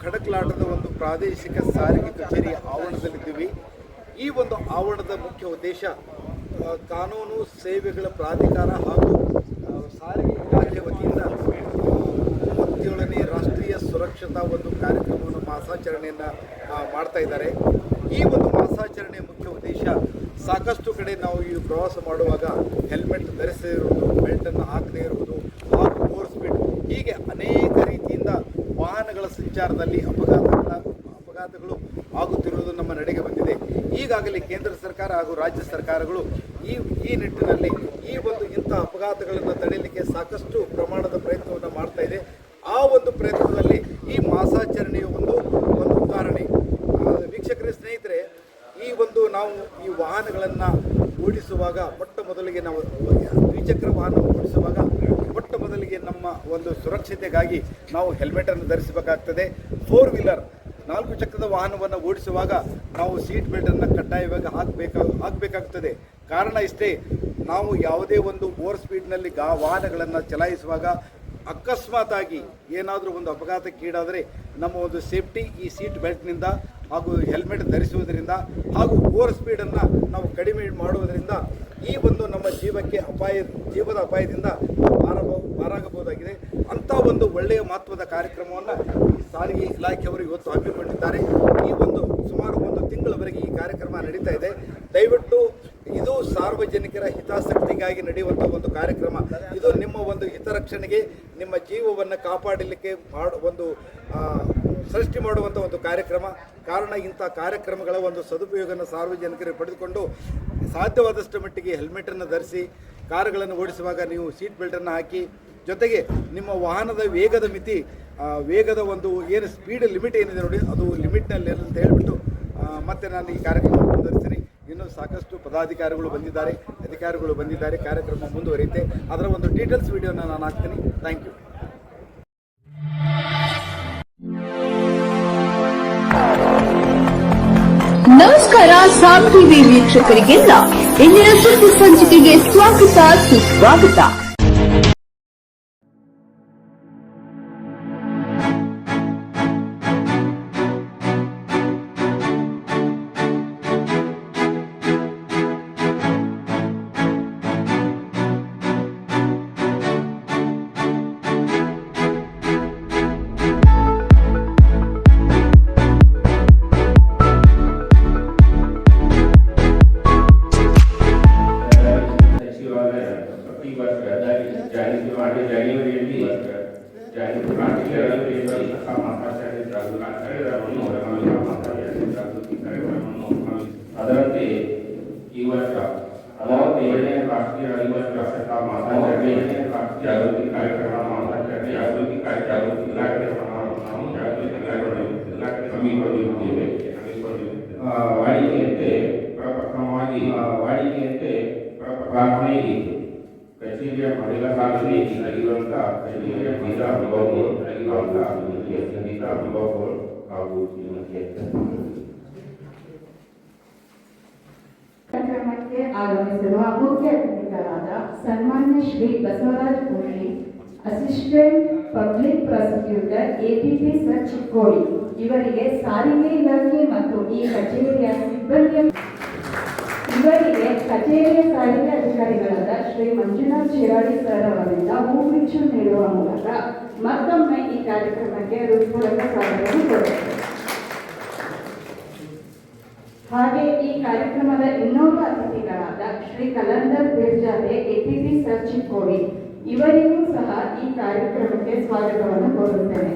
ಕಡಕಲಾಟದ ಒಂದು ಪ್ರಾದೇಶಿಕ ಸಾರಿಗೆ ಕಚೇರಿಯ ಆವರಣದಲ್ಲಿದ್ದೀವಿ. ಈ ಒಂದು ಆವರಣದ ಮುಖ್ಯ ಉದ್ದೇಶ ಕಾನೂನು ಸೇವೆಗಳ ಪ್ರಾಧಿಕಾರ ಹಾಗೂ ಸಾರಿಗೆ ಇಲಾಖೆ ವತಿಯಿಂದ 37ನೇ ರಾಷ್ಟ್ರೀಯ ಸುರಕ್ಷತಾ ಒಂದು ಕಾರ್ಯಕ್ರಮವನ್ನು ಮಾಸಾಚರಣೆಯನ್ನು ಮಾಡ್ತಾ ಇದ್ದಾರೆ. ಈ ಒಂದು ಮಾಸಾಚರಣೆಯ ಮುಖ್ಯ ಉದ್ದೇಶ ಸಾಕಷ್ಟು ಕಡೆ ನಾವು ಈ ಪ್ರವಾಸ ಮಾಡುವಾಗ ಹೆಲ್ಮೆಟ್ ಧರಿಸದೇ ಇರುವುದು, ಬೆಲ್ಟನ್ನು ಹಾಕದೇ ಇರುವುದು ಹಾಗೂ ಓವರ್ ಸ್ಪೀಡ್ ಹೀಗೆ ಅನೇಕ ರೀತಿಯಿಂದ ವಾಹನಗಳ ಸಂಚಾರದಲ್ಲಿ ಅಪಘಾತಗಳು ಆಗುತ್ತಿರುವುದು ನಮ್ಮ ನಡೆಗೆ ಬಂದಿದೆ. ಈಗಾಗಲೇ ಕೇಂದ್ರ ಸರ್ಕಾರ ಹಾಗೂ ರಾಜ್ಯ ಸರ್ಕಾರಗಳು ಈ ನಿಟ್ಟಿನಲ್ಲಿ ಇಂಥ ಅಪಘಾತಗಳನ್ನು ತಡೆಯಲಿಕ್ಕೆ ಸಾಕಷ್ಟು ಪ್ರಮಾಣದ ಪ್ರಯತ್ನವನ್ನು ಮಾಡ್ತಾ ಇದೆ. ಆ ಒಂದು ಪ್ರಯತ್ನದಲ್ಲಿ ಈ ಮಾಸಾಚರಣೆಯ ಒಂದು ಉದಾಹರಣೆ. ವೀಕ್ಷಕರೇ, ಸ್ನೇಹಿತರೆ, ನಾವು ಈ ವಾಹನಗಳನ್ನು ಓಡಿಸುವಾಗ ಮೊಟ್ಟ ಮೊದಲಿಗೆ ನಾವು ದ್ವಿಚಕ್ರ ವಾಹನ ಓಡಿಸುವಾಗ ಮೊಟ್ಟ ಮೊದಲಿಗೆ ನಮ್ಮ ಒಂದು ಸುರಕ್ಷತೆಗಾಗಿ ನಾವು ಹೆಲ್ಮೆಟನ್ನು ಧರಿಸಬೇಕಾಗ್ತದೆ. 4 ವೀಲರ್ 4 ಚಕ್ರದ ವಾಹನವನ್ನು ಓಡಿಸುವಾಗ ನಾವು ಸೀಟ್ ಬೆಲ್ಟನ್ನು ಕಡ್ಡಾಯವಾಗಿ ಹಾಕಬೇಕಾಗ್ತದೆ. ಕಾರಣ ಇಷ್ಟೇ, ನಾವು ಯಾವುದೇ ಒಂದು ಓವರ್ ಸ್ಪೀಡ್ನಲ್ಲಿ ವಾಹನಗಳನ್ನು ಚಲಾಯಿಸುವಾಗ ಅಕಸ್ಮಾತಾಗಿ ಏನಾದರೂ ಒಂದು ಅಪಘಾತಕ್ಕೀಡಾದರೆ ನಮ್ಮ ಒಂದು ಸೇಫ್ಟಿ ಈ ಸೀಟ್ ಬೆಲ್ಟ್ನಿಂದ ಹಾಗೂ ಹೆಲ್ಮೆಟ್ ಧರಿಸುವುದರಿಂದ ಹಾಗೂ ಓವರ್ ಸ್ಪೀಡನ್ನು ನಾವು ಕಡಿಮೆ ಮಾಡುವುದರಿಂದ ನಮ್ಮ ಜೀವದ ಅಪಾಯದಿಂದ ಪಾರಾಗಬಹುದಾಗಿದೆ. ಅಂಥ ಒಂದು ಒಳ್ಳೆಯ ಮಹತ್ವದ ಕಾರ್ಯಕ್ರಮವನ್ನು ಈ ಸಾರಿಗೆ ಇಲಾಖೆಯವರು ಇವತ್ತು ಹಮ್ಮಿಕೊಂಡಿದ್ದಾರೆ. ಸುಮಾರು 1 ತಿಂಗಳವರೆಗೆ ಈ ಕಾರ್ಯಕ್ರಮ ನಡೀತಾ ಇದೆ. ದಯವಿಟ್ಟು ಇದು ಸಾರ್ವಜನಿಕರ ಹಿತಾಸಕ್ತಿಗಾಗಿ ನಡೆಯುವಂಥ ಒಂದು ಕಾರ್ಯಕ್ರಮ. ಇದು ನಿಮ್ಮ ಒಂದು ಹಿತರಕ್ಷಣೆಗೆ, ನಿಮ್ಮ ಜೀವವನ್ನು ಕಾಪಾಡಲಿಕ್ಕೆ ಸೃಷ್ಟಿ ಮಾಡುವಂಥ ಒಂದು ಕಾರ್ಯಕ್ರಮ. ಕಾರಣ ಇಂಥ ಕಾರ್ಯಕ್ರಮಗಳ ಒಂದು ಸದುಪಯೋಗವನ್ನು ಸಾರ್ವಜನಿಕರು ಪಡೆದುಕೊಂಡು ಸಾಧ್ಯವಾದಷ್ಟು ಮಟ್ಟಿಗೆ ಹೆಲ್ಮೆಟನ್ನು ಧರಿಸಿ ಕಾರುಗಳನ್ನು ಓಡಿಸುವಾಗ ನೀವು ಸೀಟ್ ಬೆಲ್ಟನ್ನು ಹಾಕಿ, ಜೊತೆಗೆ ನಿಮ್ಮ ವಾಹನದ ವೇಗದ ಒಂದು ಏನು ಸ್ಪೀಡ್ ಲಿಮಿಟ್ ಏನಿದೆ ನೋಡಿ, ಅದು ಲಿಮಿಟ್ನಲ್ಲಿ ಅಂತ ಹೇಳಿಬಿಟ್ಟು ಮತ್ತೆ ನಾನು ಈ ಕಾರ್ಯಕ್ರಮ ಮುಂದುವರಿಸ್ತೀನಿ. ಇನ್ನೂ ಸಾಕಷ್ಟು ಪದಾಧಿಕಾರಿಗಳು ಬಂದಿದ್ದಾರೆ. ಕಾರ್ಯಕ್ರಮ ಮುಂದುವರಿಯುತ್ತೆ. ಅದರ ಒಂದು ಡೀಟೇಲ್ಸ್ ವಿಡಿಯೋನ ನಾನು ಹಾಕ್ತೀನಿ. Thank you. ನಮಸ್ಕಾರ ಸಾಮ್ ಟಿವಿ ವೀಕ್ಷಕರಿಗೆಲ್ಲ ಇಂದಿನ ಸುದ್ದಿ ಸಂಚಿಕೆಗೆ ಸುಸ್ವಾಗತ. ಅದರಂತೆ ಈ ವರ್ಷ 47ನೇ ರಾಷ್ಟ್ರೀಯ ಸುರಕ್ಷತಾ ಮಾಸಾಚರಣೆ ಜಾಗೃತಿ ಕಾರ್ಯಕ್ರಮ ಇಲಾಖೆ ಹಮ್ಮಿಕೊಂಡಿರುತ್ತೇವೆ. ವಾಡಿಕೆಯಂತೆ ಪ್ರಾರ್ಥನೆ ಕಚೇರಿಯ ಮಹಿಳಾ ಸಾಧನೆ ನಡೆಯುವಂತಹ ಅನುಭವಗಳು ಹಾಗೂ ಕಾರ್ಯಕ್ರಮಕ್ಕೆ ಆಗಮಿಸಿರುವ ಮುಖ್ಯ ಅತಿಥಿಗಳಾದ ಸನ್ಮಾನ್ಯ Shri Basavaraj Koshi, assistant public prosecutor APP sir Chikkodi, ಇವರಿಗೆ ಸಾರಿಗೆ ಇಲಾಖೆ ಮತ್ತು ಈ ಕಚೇರಿಯ ಇವರಿಗೆ ಕಚೇರಿಯ ಸಾರಿಗೆ ಅಧಿಕಾರಿಗಳಾದ ಶ್ರೀ ಮಂಜುನಾಥ್ ಶಿರಾಡಿ ಸರ್ ಅವರಿಂದ ಹೂಗುಚ್ಛ ನೀಡುವ ಮೂಲಕ ಮತ್ತೊಮ್ಮೆ ಈ ಕಾರ್ಯಕ್ರಮಕ್ಕೆ ಹೃತ್ಪೂರ್ವಕ ಸ್ವಾಗತವನ್ನು ಕೋರುತ್ತೇವೆ. ಹಾಗೆ ಈ ಕಾರ್ಯಕ್ರಮದ ಇನ್ನೋರ್ವ ಅತಿಥಿಗಳಾದ ಶ್ರೀ ಕಲಂದರ್ ಬಿರ್ಜಾದೆ ಎಪಿಪಿ ಸರ್ ಚಿಕ್ಕೋಡಿ, ಇವರಿಗೂ ಸಹ ಈ ಕಾರ್ಯಕ್ರಮಕ್ಕೆ ಸ್ವಾಗತವನ್ನು ಕೋರುತ್ತೇನೆ.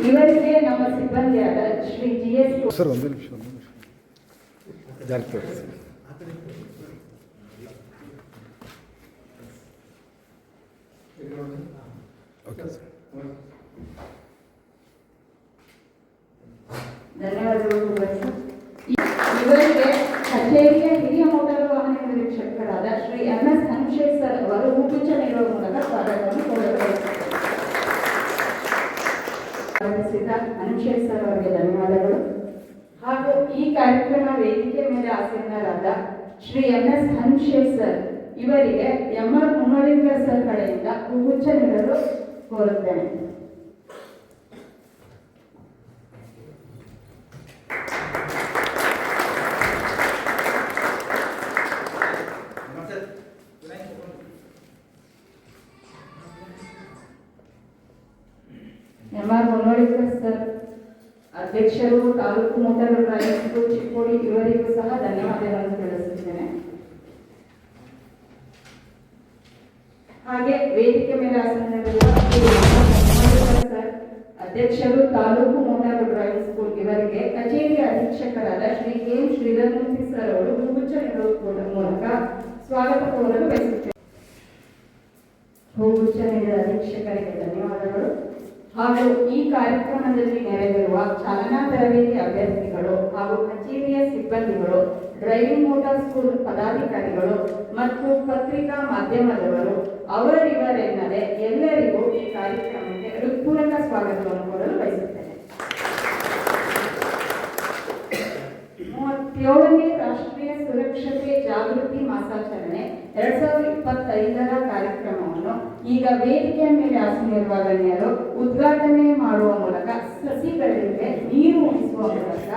ಇವರಿಗೆ ನಮ್ಮ ಸಿಬ್ಬಂದಿಯಾದ ಶ್ರೀ GS ಸರ್ ಒಂದು ನಿಮಿಷ ಧನ್ಯವಾದಗಳು. ಇವರಿಗೆ ಕಚೇರಿಯ ಹಿರಿಯ ಮೋಟಾರು ವಾಹನ ನಿರೀಕ್ಷಕರಾದ ಶ್ರೀ MS ಹನುಶೇಖರ್ ಸರ್ ಅವರು ಹೂಗುಚ್ಛ ನೀಡುವ ಮೂಲಕ ಸ್ವಾಗತವನ್ನು ಕೋರುತ್ತಾರೆ. ಹನುಶೇಖರ್ ಸರ್ ಅವರಿಗೆ ಧನ್ಯವಾದಗಳು. ಹಾಗೂ ಈ ಕಾರ್ಯಕ್ರಮ ವೇದಿಕೆ ಮೇಲೆ ಆಸೀನರಾದ ಶ್ರೀ MS ಹನುಶೇಖರ್ ಸರ್ ಇವರಿಗೆ MR ಮುನ್ನಲಿಂಗ ಸರ್ ಕಡೆಯಿಂದ ಹೂಗುಚ್ಛ ನೀಡಲು ಕೋರುತ್ತೇನೆ. ಎಂ.ಆರ್. ಮುನ್ನೋಳಿಕರ್ ಸರ್, ಅಧ್ಯಕ್ಷರು, taluk motor driving school Chikkodi, ಇವರಿಗೂ ಸಹ ಧನ್ಯವಾದಗಳನ್ನು ತಿಳಿಸುತ್ತೇನೆ. ಹಾಗೆ ವೇದಿಕೆ ಮೇಲೆ ಆಸನದಲ್ಲಿರುವ ಸರ್, ಅಧ್ಯಕ್ಷರು, ತಾಲೂಕು ಮೋಟಾರ್ ಡ್ರೈವಿಂಗ್ ಸ್ಕೂಲ್, ಇವರಿಗೆ ಕಚೇರಿಯ ಅಧೀಕ್ಷಕರಾದ ಶ್ರೀ ಕೆ. ಶ್ರೀಧರ್ ಮೂರ್ತಿ ಸರ್ ಅವರು ಹೂಗುಚ್ಛ ನೀಡುವುದರ ಮೂಲಕ ಸ್ವಾಗತ ಕೋರಲು ಬಯಸುತ್ತೇನೆ. ಹೂಗುಚ್ಛ ನೀಡಿದ ಅಧೀಕ್ಷಕರಿಗೆ ಧನ್ಯವಾದಗಳು. ಹಾಗೂ ಈ ಕಾರ್ಯಕ್ರಮದಲ್ಲಿ ನೆರೆದಿರುವ ಚಾಲನಾ ತರಬೇತಿ ಅಭ್ಯರ್ಥಿಗಳು ಹಾಗೂ ಕಚೇರಿಯ ಸಿಬ್ಬಂದಿಗಳು, ಡ್ರೈವಿಂಗ್ ಮೋಟಾರ್ ಸ್ಕೂಲ್ ಪದಾಧಿಕಾರಿಗಳು ಮತ್ತು ಪತ್ರಿಕಾ ಮಾಧ್ಯಮದವರು ಅವರಿವರೆನ್ನದೆ ಎಲ್ಲರಿಗೂ ಈ ಕಾರ್ಯಕ್ರಮಕ್ಕೆ ಹೃತ್ಪೂರ್ವಕ ಸ್ವಾಗತವನ್ನು ಕೊಡಲು ಬಯಸುತ್ತೇನೆ. 37ನೇ ರಾಷ್ಟ್ರೀಯ ಸುರಕ್ಷತೆ ಜಾಗೃತಿ ಮಾಸಾಚರಣೆ 2025ರ ಕಾರ್ಯಕ್ರಮವನ್ನು ಈಗ ವೇದಿಕೆಯ ಮೇಲೆ ಆಸೀನರಿರುವ ಗಣ್ಯರು ಉದ್ಘಾಟನೆ ಮಾಡುವ ಮೂಲಕ ಸಸಿಗಳಿಗೆ ನೀರು ಉಣಿಸುವ ಮೂಲಕ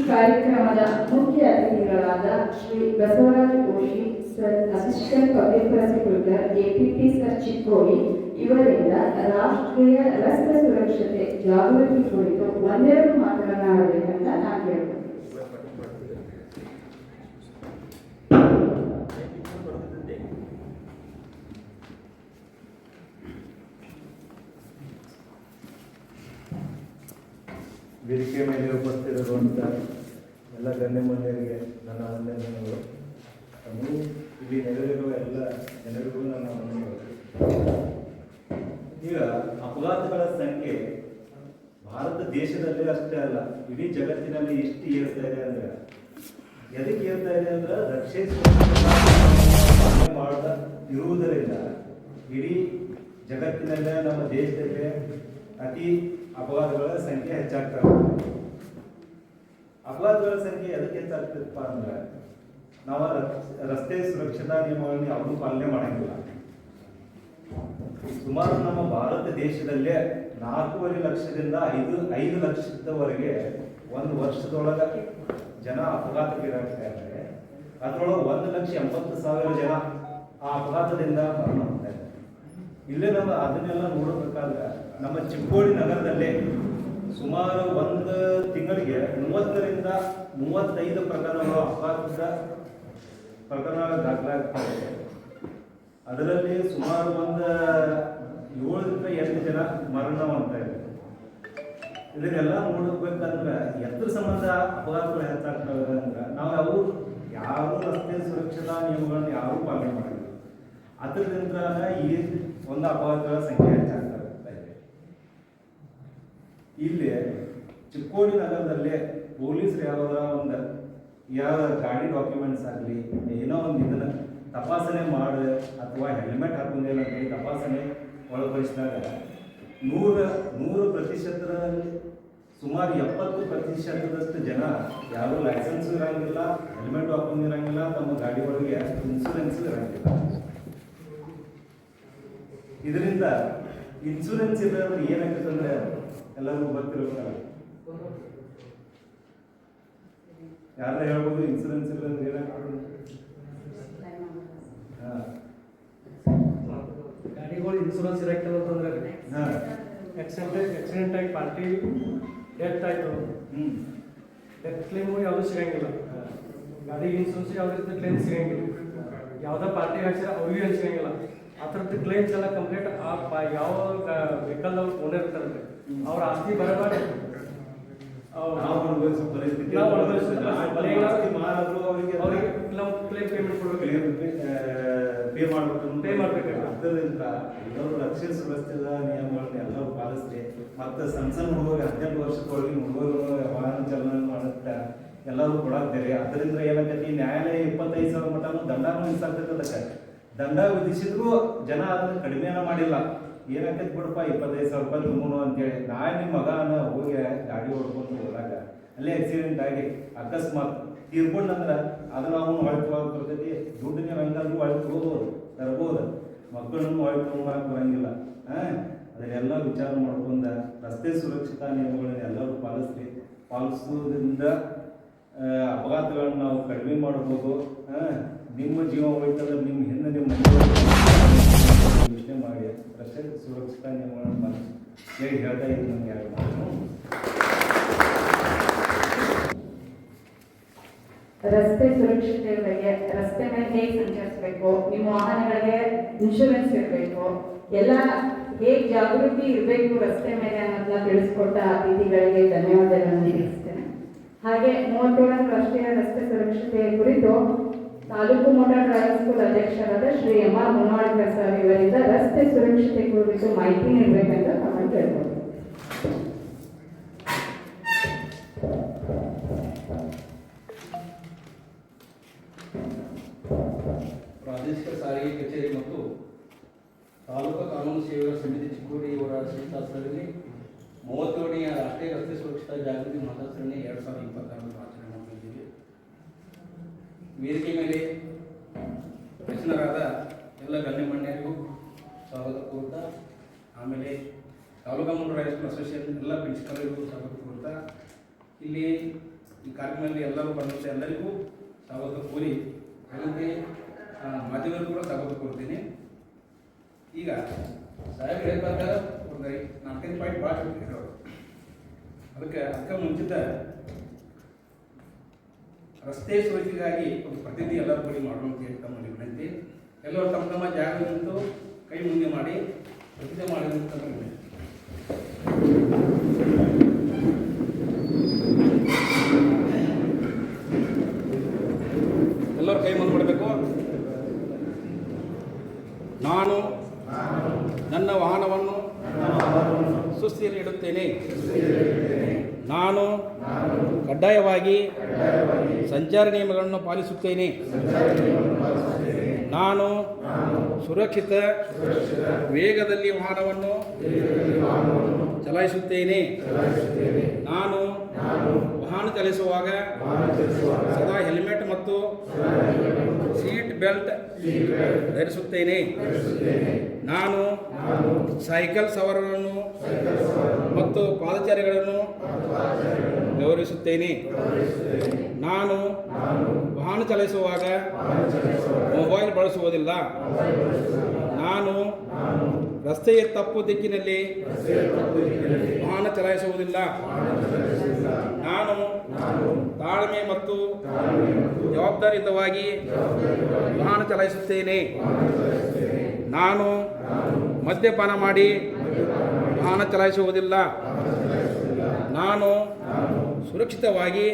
ಕಾರ್ಯಕ್ರಮದ ಮುಖ್ಯ ಅತಿಥಿಗಳಾದ Shri Basavaraj Goshi sir, assistant public prosecutor, APP sir Chikkodi, ಇವರಿಂದ ರಾಷ್ಟ್ರೀಯ ರಸ್ತೆ ಸುರಕ್ಷತೆ ಜಾಗೃತಿ ಕುರಿತು ಒಂದೆರಡು ಮಾತನಾಡಬೇಕಂತ ನಾನು ಕೇಳ್ತೀನಿ. ವೇದಿಕೆ ಮೇಲೆ ಉಪಸ್ಥಿತರಿರುವಂಥ ಎಲ್ಲ ಗಣ್ಯಮಾನ್ಯರಿಗೆ ನನ್ನ ವಂದನೆಗಳು. ಇಲ್ಲಿ ನೆರೆದಿರುವ ಎಲ್ಲ ಜನರಿಗೂ ನನ್ನ ವಂದನೆಗಳು. ಈಗ ಅಪಘಾತಗಳ ಸಂಖ್ಯೆ ಭಾರತ ದೇಶದಲ್ಲೇ ಅಷ್ಟೇ ಅಲ್ಲ, ಇಡೀ ಜಗತ್ತಿನಲ್ಲಿ ಎಷ್ಟು ಏರ್ತಾ ಇದೆ ಅಂದರೆ, ಎದಕ್ಕೆ ಏರ್ತಾ ಇದೆ ಅಂದ್ರೆ ಮಾಡ್ತಾ ಇರುವುದರಿಂದ ಇಡೀ ಜಗತ್ತಿನಲ್ಲೇ ನಮ್ಮ ದೇಶದಲ್ಲೇ ಅತಿ ಅಪಘಾತಗಳ ಸಂಖ್ಯೆ ಹೆಚ್ಚಾಗ್ತಾ ಇದೆ. ಅಪಘಾತಗಳ ಸಂಖ್ಯೆ ಎದಕ್ಕೆ ಹೆಚ್ಚಾಗ್ತದಪ್ಪ ಅಂದ್ರೆ, ನಾವು ರಸ್ತೆ ಸುರಕ್ಷತಾ ನಿಯಮಗಳನ್ನು ಯಾವುದೂ ಪಾಲನೆ ಮಾಡಂಗಿಲ್ಲ. ಸುಮಾರು ನಮ್ಮ ಭಾರತ ದೇಶದಲ್ಲೇ 4.5 ಲಕ್ಷದಿಂದ 5 ಲಕ್ಷದವರೆಗೆ ಒಂದು ವರ್ಷದೊಳಗೆ ಜನ ಅಪಘಾತಕ್ಕೀಡಾಗ್ತಾ ಇದ್ದಾರೆ. ಅದರೊಳಗೆ 1,80,000 ಜನ ಆ ಅಪಘಾತದಿಂದ ಮರಣ ಹೋಗ್ತಾ ಇದ್ದಾರೆ. ಇಲ್ಲೇ ನಾವು ಅದನ್ನೆಲ್ಲ ನೋಡಬೇಕಾದ್ರೆ ನಮ್ಮ ಚಿಕ್ಕೋಡಿ ನಗರದಲ್ಲೇ ಸುಮಾರು ಒಂದು ತಿಂಗಳಿಗೆ 30ರಿಂದ 35 ಪ್ರಕರಣಗಳು ಅಪಘಾತದ ಪ್ರಕರಣಗಳು ದಾಖಲಾಗ್ತವೆ. ಅದರಲ್ಲಿ ಸುಮಾರು ಒಂದು 7ರಿಂದ 8 ಜನ ಮರಣ ಹೊಂದ್ತಾ ಇದ್ದಾರೆ. ಇದನ್ನೆಲ್ಲ ನೋಡಬೇಕಂದ್ರೆ ಎದ್ರ ಸಂಬಂಧ ಅಪಘಾತಗಳು ಹೆಚ್ಚಾಗ್ತವೆ ಅಂದ್ರೆ, ನಾವು ಯಾರು ರಸ್ತೆ ಸುರಕ್ಷತಾ ನಿಯಮಗಳನ್ನು ಯಾರೂ ಪಾಲನೆ ಮಾಡಿಲ್ಲ. ಅದರಿಂದ ಈ ಒಂದು ಅಪಘಾತಗಳ ಸಂಖ್ಯೆ ಹೆಚ್ಚಾಗ್ತಾ ಇದೆ. ಇಲ್ಲಿ ಚಿಕ್ಕೋಡಿ ನಗರದಲ್ಲೇ ಪೊಲೀಸರು ಯಾವ ಗಾಡಿ ಡಾಕ್ಯುಮೆಂಟ್ಸ್ ಆಗಲಿ ಏನೋ ಒಂದು ಇದನ್ನ ತಪಾಸಣೆ ಮಾಡಿ ಅಥವಾ ಹೆಲ್ಮೆಟ್ ಹಾಕೊಂಡಿಲ್ಲ ಅಂತೇಳಿ ತಪಾಸಣೆ ಒಳಪಡಿಸಿದಾಗ 100% ಸುಮಾರು 70% ಜನ ಯಾರು ಲೈಸೆನ್ಸ್ ಇರಂಗಿಲ್ಲ, ಹೆಲ್ಮೆಟ್ ಹಾಕೊಂಡಿರಂಗಿಲ್ಲ, ತಮ್ಮ ಗಾಡಿ ಒಳಗೆ ಇನ್ಶೂರೆನ್ಸ್ ಇರಂಗಿಲ್ಲ. ಇದರಿಂದ ಇನ್ಶೂರೆನ್ಸ್ ಇದೆ ಅಂದ್ರೆ ಏನಾಗ್ತದೆ ಅಂದ್ರೆ ಎಲ್ಲರಿಗೂ ಗೊತ್ತಿರಬೇಕಲ್ಲ. ಯಾರ ಹೇಳ್ಬೋದು ಇನ್ಶೂರೆನ್ಸ್ ಇಲ್ಲ ಅಂದ್ರೆ ಏನಾಗ್ತದೆ? ಇನ್ಶೂರೆನ್ಸ್ ಇರಕ್ಕಿಲ್ಲ ಅಂತಂದ್ರೆ ಹಾಂ ಆಕ್ಸಿಡೆಂಟ್ ಆಗಿ ಪಾರ್ಟಿ ಡೆತ್ ಆಯಿತು, ಡೆತ್ ಕ್ಲೇಮು ಯಾವುದೂ ಸಿಗಂಗಿಲ್ಲ. ಗಾಡಿ ಇನ್ಶೂರೆನ್ಸ್ ಯಾವುದೇ ರೀತಿ ಕ್ಲೇಮ್ ಸಿಗಂಗಿಲ್ಲ. ಯಾವುದೇ ಪಾರ್ಟಿ ಹಾಕ್ಸಿರ ಅವ್ರಿಗೂ ಏನು ಸಿಗಂಗಿಲ್ಲ. ಆ ಥರದ್ದು ಕ್ಲೇಮ್ಸ್ ಎಲ್ಲ ಕಂಪ್ಲೀಟ್ ಯಾವ ವೆಹಿಕಲ್ ಅವ್ರು ಓನರ್ ಇರ್ತಾರಲ್ರಿ ಅವ್ರ ಆಸ್ತಿ ಬರಬಾರ್ದು ನಾವು ಅನುಭವಿಸೋ ಪರಿಸ್ಥಿತಿ ಮಾರಾದ್ರು ಅವರಿಗೆ ಕ್ಲೇಮ್ ಪೇಮೆಂಟ್ ಕೊಡಬೇಕು, ಪೇ ಮಾಡಬೇಕು. ಪೇ ಮಾಡಬೇಕು. ಅದರಿಂದ ಎಲ್ಲರೂ ರಕ್ಷಣೆ ಸುರಕ್ಷಿತ ನಿಯಮಗಳನ್ನ ಎಲ್ಲರೂ ಪಾಲಿಸ್ರಿ. ಮತ್ತು ಸಣ್ಣ ಹುಡುಗ 18 ವರ್ಷದೊಳಗೆ ಹುಡುಗರು ವಾಹನ ಚಾಲನೆ ಮಾಡುತ್ತಾ ಎಲ್ಲರೂ ಕೊಡಾಕ್ತಾರೆ. ಅದರಿಂದ ಏನಾಗೈತಿ, ನ್ಯಾಯಾಲಯ 25,000 ಮಟನೂ ದಂಡನೂ ವಿಧಿಸಾಗ್ತೈತೆ. ಅದಕ್ಕೆ ದಂಡ ವಿಧಿಸಿದ್ರು ಜನ ಅದನ್ನು ಕಡಿಮೆನ ಮಾಡಿಲ್ಲ. ಏನಾಗ್ತೈತಿ ಬಿಡಪ್ಪ 25,000 ರೂಪಾಯಿ ತುಂಬನು ಅಂತೇಳಿ. ನಾಳೆ ನಿಮ್ಮ ಮಗನ ಹೋಗಿ ಗಾಡಿ ಹೊಡ್ಕೊಂಡು ಹೋದಾಗ ಅಲ್ಲೇ ಆಕ್ಸಿಡೆಂಟ್ ಆಗಿ ಅಕಸ್ಮಾತ್ ತೀರ್ಕೊಂಡಂದ್ರೆ ಅದನ್ನು ಅವನು ಹೊಳ್ಕೊಳಕ್ಕೆ ಬರ್ತೈತಿ. ದುಡ್ಡಿನ ಹಂಗಾದ್ರೂ ಹೊಳ್ಕೊಬೋದು, ತರ್ಬೋದು. ಮಕ್ಕಳನ್ನು ಹೊಳ್ಕೊಂಬರಕ್ಕೆ ಬರಂಗಿಲ್ಲ. ಅದನ್ನೆಲ್ಲ ವಿಚಾರ ಮಾಡ್ಕೊಂಡ ರಸ್ತೆ ಸುರಕ್ಷತಾ ನಿಯಮಗಳನ್ನ ಎಲ್ಲರೂ ಪಾಲಿಸೋದ್ರಿಂದ ಅಪಘಾತಗಳನ್ನ ನಾವು ಕಡಿಮೆ ಮಾಡ್ಬೋದು. ನಿಮ್ಮ ಜೀವ ಹೋಯ್ತಂದ್ರೆ ನಿಮ್ಮ ಹಿಂದೆ ನಿಮ್ಮ ಯೋಚನೆ ಮಾಡಿ ರಸ್ತೆ ಸುರಕ್ಷತಾ ನಿಯಮಗಳನ್ನು ಪಾಲಿಸಿ ಹೇಳಿ ಹೇಳ್ತಾ ಇದ್ದೀನಿ. ನಮ್ಗೆ ಯಾರು ರಸ್ತೆ ಸುರಕ್ಷತೆ ಬಗ್ಗೆ, ರಸ್ತೆ ಮೇಲೆ ಹೇಗೆ ಸಂಚರಿಸಬೇಕು, ನಿಮ್ಮ ವಾಹನಗಳಿಗೆ ಇನ್ಶೂರೆನ್ಸ್ ಇರಬೇಕು, ಎಲ್ಲ ಹೇಗೆ ಜಾಗೃತಿ ಇರಬೇಕು ರಸ್ತೆ ಮೇಲೆ ಅನ್ನೋದನ್ನ ತಿಳಿಸ್ಕೊಟ್ಟ ಅತಿಥಿಗಳಿಗೆ ಧನ್ಯವಾದಗಳನ್ನು ತಿಳಿಸ್ತೇನೆ. ಹಾಗೆ 37ನೇ ರಾಷ್ಟ್ರೀಯ ರಸ್ತೆ ಸುರಕ್ಷತೆ ಕುರಿತು ತಾಲೂಕು ಮೋಟಾರ್ ಡ್ರೈವಿಂಗ್ ಸ್ಕೂಲ್ ಅಧ್ಯಕ್ಷರಾದ ಶ್ರೀ M.R. ಮುನವಾಳ್ಕರ್ ಸರ್ ಇವರಿಂದ ರಸ್ತೆ ಸುರಕ್ಷತೆ ಕುರಿತು ಮಾಹಿತಿ ನೀಡಬೇಕೆಂದು ನಾವು ಕೇಳ್ಬೋದು. ಪ್ರಾದೇಶಿಕ ಸಾರಿಗೆ ಕಚೇರಿ ಮತ್ತು ತಾಲೂಕು ಕಾನೂನು ಸೇವೆಗಳ ಸಮಿತಿ ಚಿಕ್ಕೋಡಿ ಇವರ ಸಂಸ್ಥಾಪನೆಯಲ್ಲಿ 37ನೇ ರಾಷ್ಟ್ರೀಯ ರಸ್ತೆ ಸುರಕ್ಷತಾ ಜಾಗೃತಿ ಮಾಸಾಚರಣೆ 2026 ಆಚರಣೆ ಮಾಡ್ತಿದ್ದೀವಿ. ವೇದಿಕೆ ಮೇಲೆ ಹೆಸರಾದ ಎಲ್ಲ ಗಣ್ಯಮಾನ್ಯರಿಗೂ ಸ್ವಾಗತ ಕೋರ್ತಾ, ಆಮೇಲೆ ತಾಲೂಕು ಮೋಟಾರ್ ಡ್ರೈವಿಂಗ್ ಅಸೋಸಿಯೇಷನ್ ಎಲ್ಲ ಪ್ರಿನ್ಸಿಪಾಲ್ರಿಗೂ ಸ್ವಾಗತ ಕೋರ್ತಾ, ಇಲ್ಲಿ ಈ ಕಾರ್ಯಕ್ರಮದಲ್ಲಿ ಎಲ್ಲರೂ ಬಂದಂಥ ಎಲ್ಲರಿಗೂ ಸ್ವಾಗತ ಕೋರಿ ಹಾಗೆ ಮಾಧ್ಯಮದಲ್ಲೂ ಕೂಡ ಸ್ವಾಗತ ಕೊಡ್ತೀನಿ. ಈಗ ಸಾಹೇಬ್ ಹೇಳ್ಬೇಕಾದ ಒಂದು 4-5 ಪಾಯಿಂಟ್ ಭಾಳ ಹೇಳೋರು. ಅದಕ್ಕೆ ಮುಂಚಿತ ರಸ್ತೆ ಸುರಕ್ಷತೆಗಾಗಿ ಒಂದು ಪ್ರತಿನಿಧಿ ಎಲ್ಲರೂ ಕೂಡಿ ಮಾಡುವಂತ ತಮ್ಮಲ್ಲಿ ವಿನಂತಿ. ಎಲ್ಲರೂ ತಮ್ಮ ತಮ್ಮ ಜಾಗ ನಿಂತು ಕೈ ಮುಂದೆ ಮಾಡಿ ಪ್ರತಿಜ್ಞೆ ಮಾಡೋದಂತ ವಿನಂತಿ. ಎಲ್ಲರೂ ಕೈ ಮುಂದೆ ಮಾಡಬೇಕು. ನಾನು ನನ್ನ ವಾಹನವನ್ನು ಸುಸ್ಥಿತಿಯಲ್ಲಿ ಇಡುತ್ತೇನೆ. ನಾನು ಕಡ್ಡಾಯವಾಗಿ ಸಂಚಾರ ನಿಯಮಗಳನ್ನು ಪಾಲಿಸುತ್ತೇನೆ. ನಾನು ಸುರಕ್ಷಿತ ವೇಗದಲ್ಲಿ ವಾಹನವನ್ನು ಚಲಾಯಿಸುತ್ತೇನೆ. ನಾನು ವಾಹನ ಚಲಿಸುವಾಗ ಸದಾ ಹೆಲ್ಮೆಟ್ ಮತ್ತು ಸೀಟ್ ಬೆಲ್ಟ್ ಧರಿಸುತ್ತೇನೆ. ನಾನು ಸೈಕಲ್ ಸವಾರರನ್ನು ಮತ್ತು ಪಾದಚಾರಿಗಳನ್ನು ಗೌರವಿಸುತ್ತೇನೆ. ನಾನು ವಾಹನ ಚಲಾಯಿಸುವಾಗ ಮೊಬೈಲ್ ಬಳಸುವುದಿಲ್ಲ. ನಾನು ರಸ್ತೆಯ ತಪ್ಪು ದಿಕ್ಕಿನಲ್ಲಿ ವಾಹನ ಚಲಾಯಿಸುವುದಿಲ್ಲ. ನಾನು ತಾಳ್ಮೆ ಮತ್ತು ಜವಾಬ್ದಾರಿಯುತವಾಗಿ ವಾಹನ ಚಲಾಯಿಸುತ್ತೇನೆ. ನಾನು ಮದ್ಯಪಾನ ಮಾಡಿ ವಾಹನ ಚಲಾಯಿಸುವುದಿಲ್ಲ. ನಾನು ಸುರಕ್ಷಿತವಾಗಿ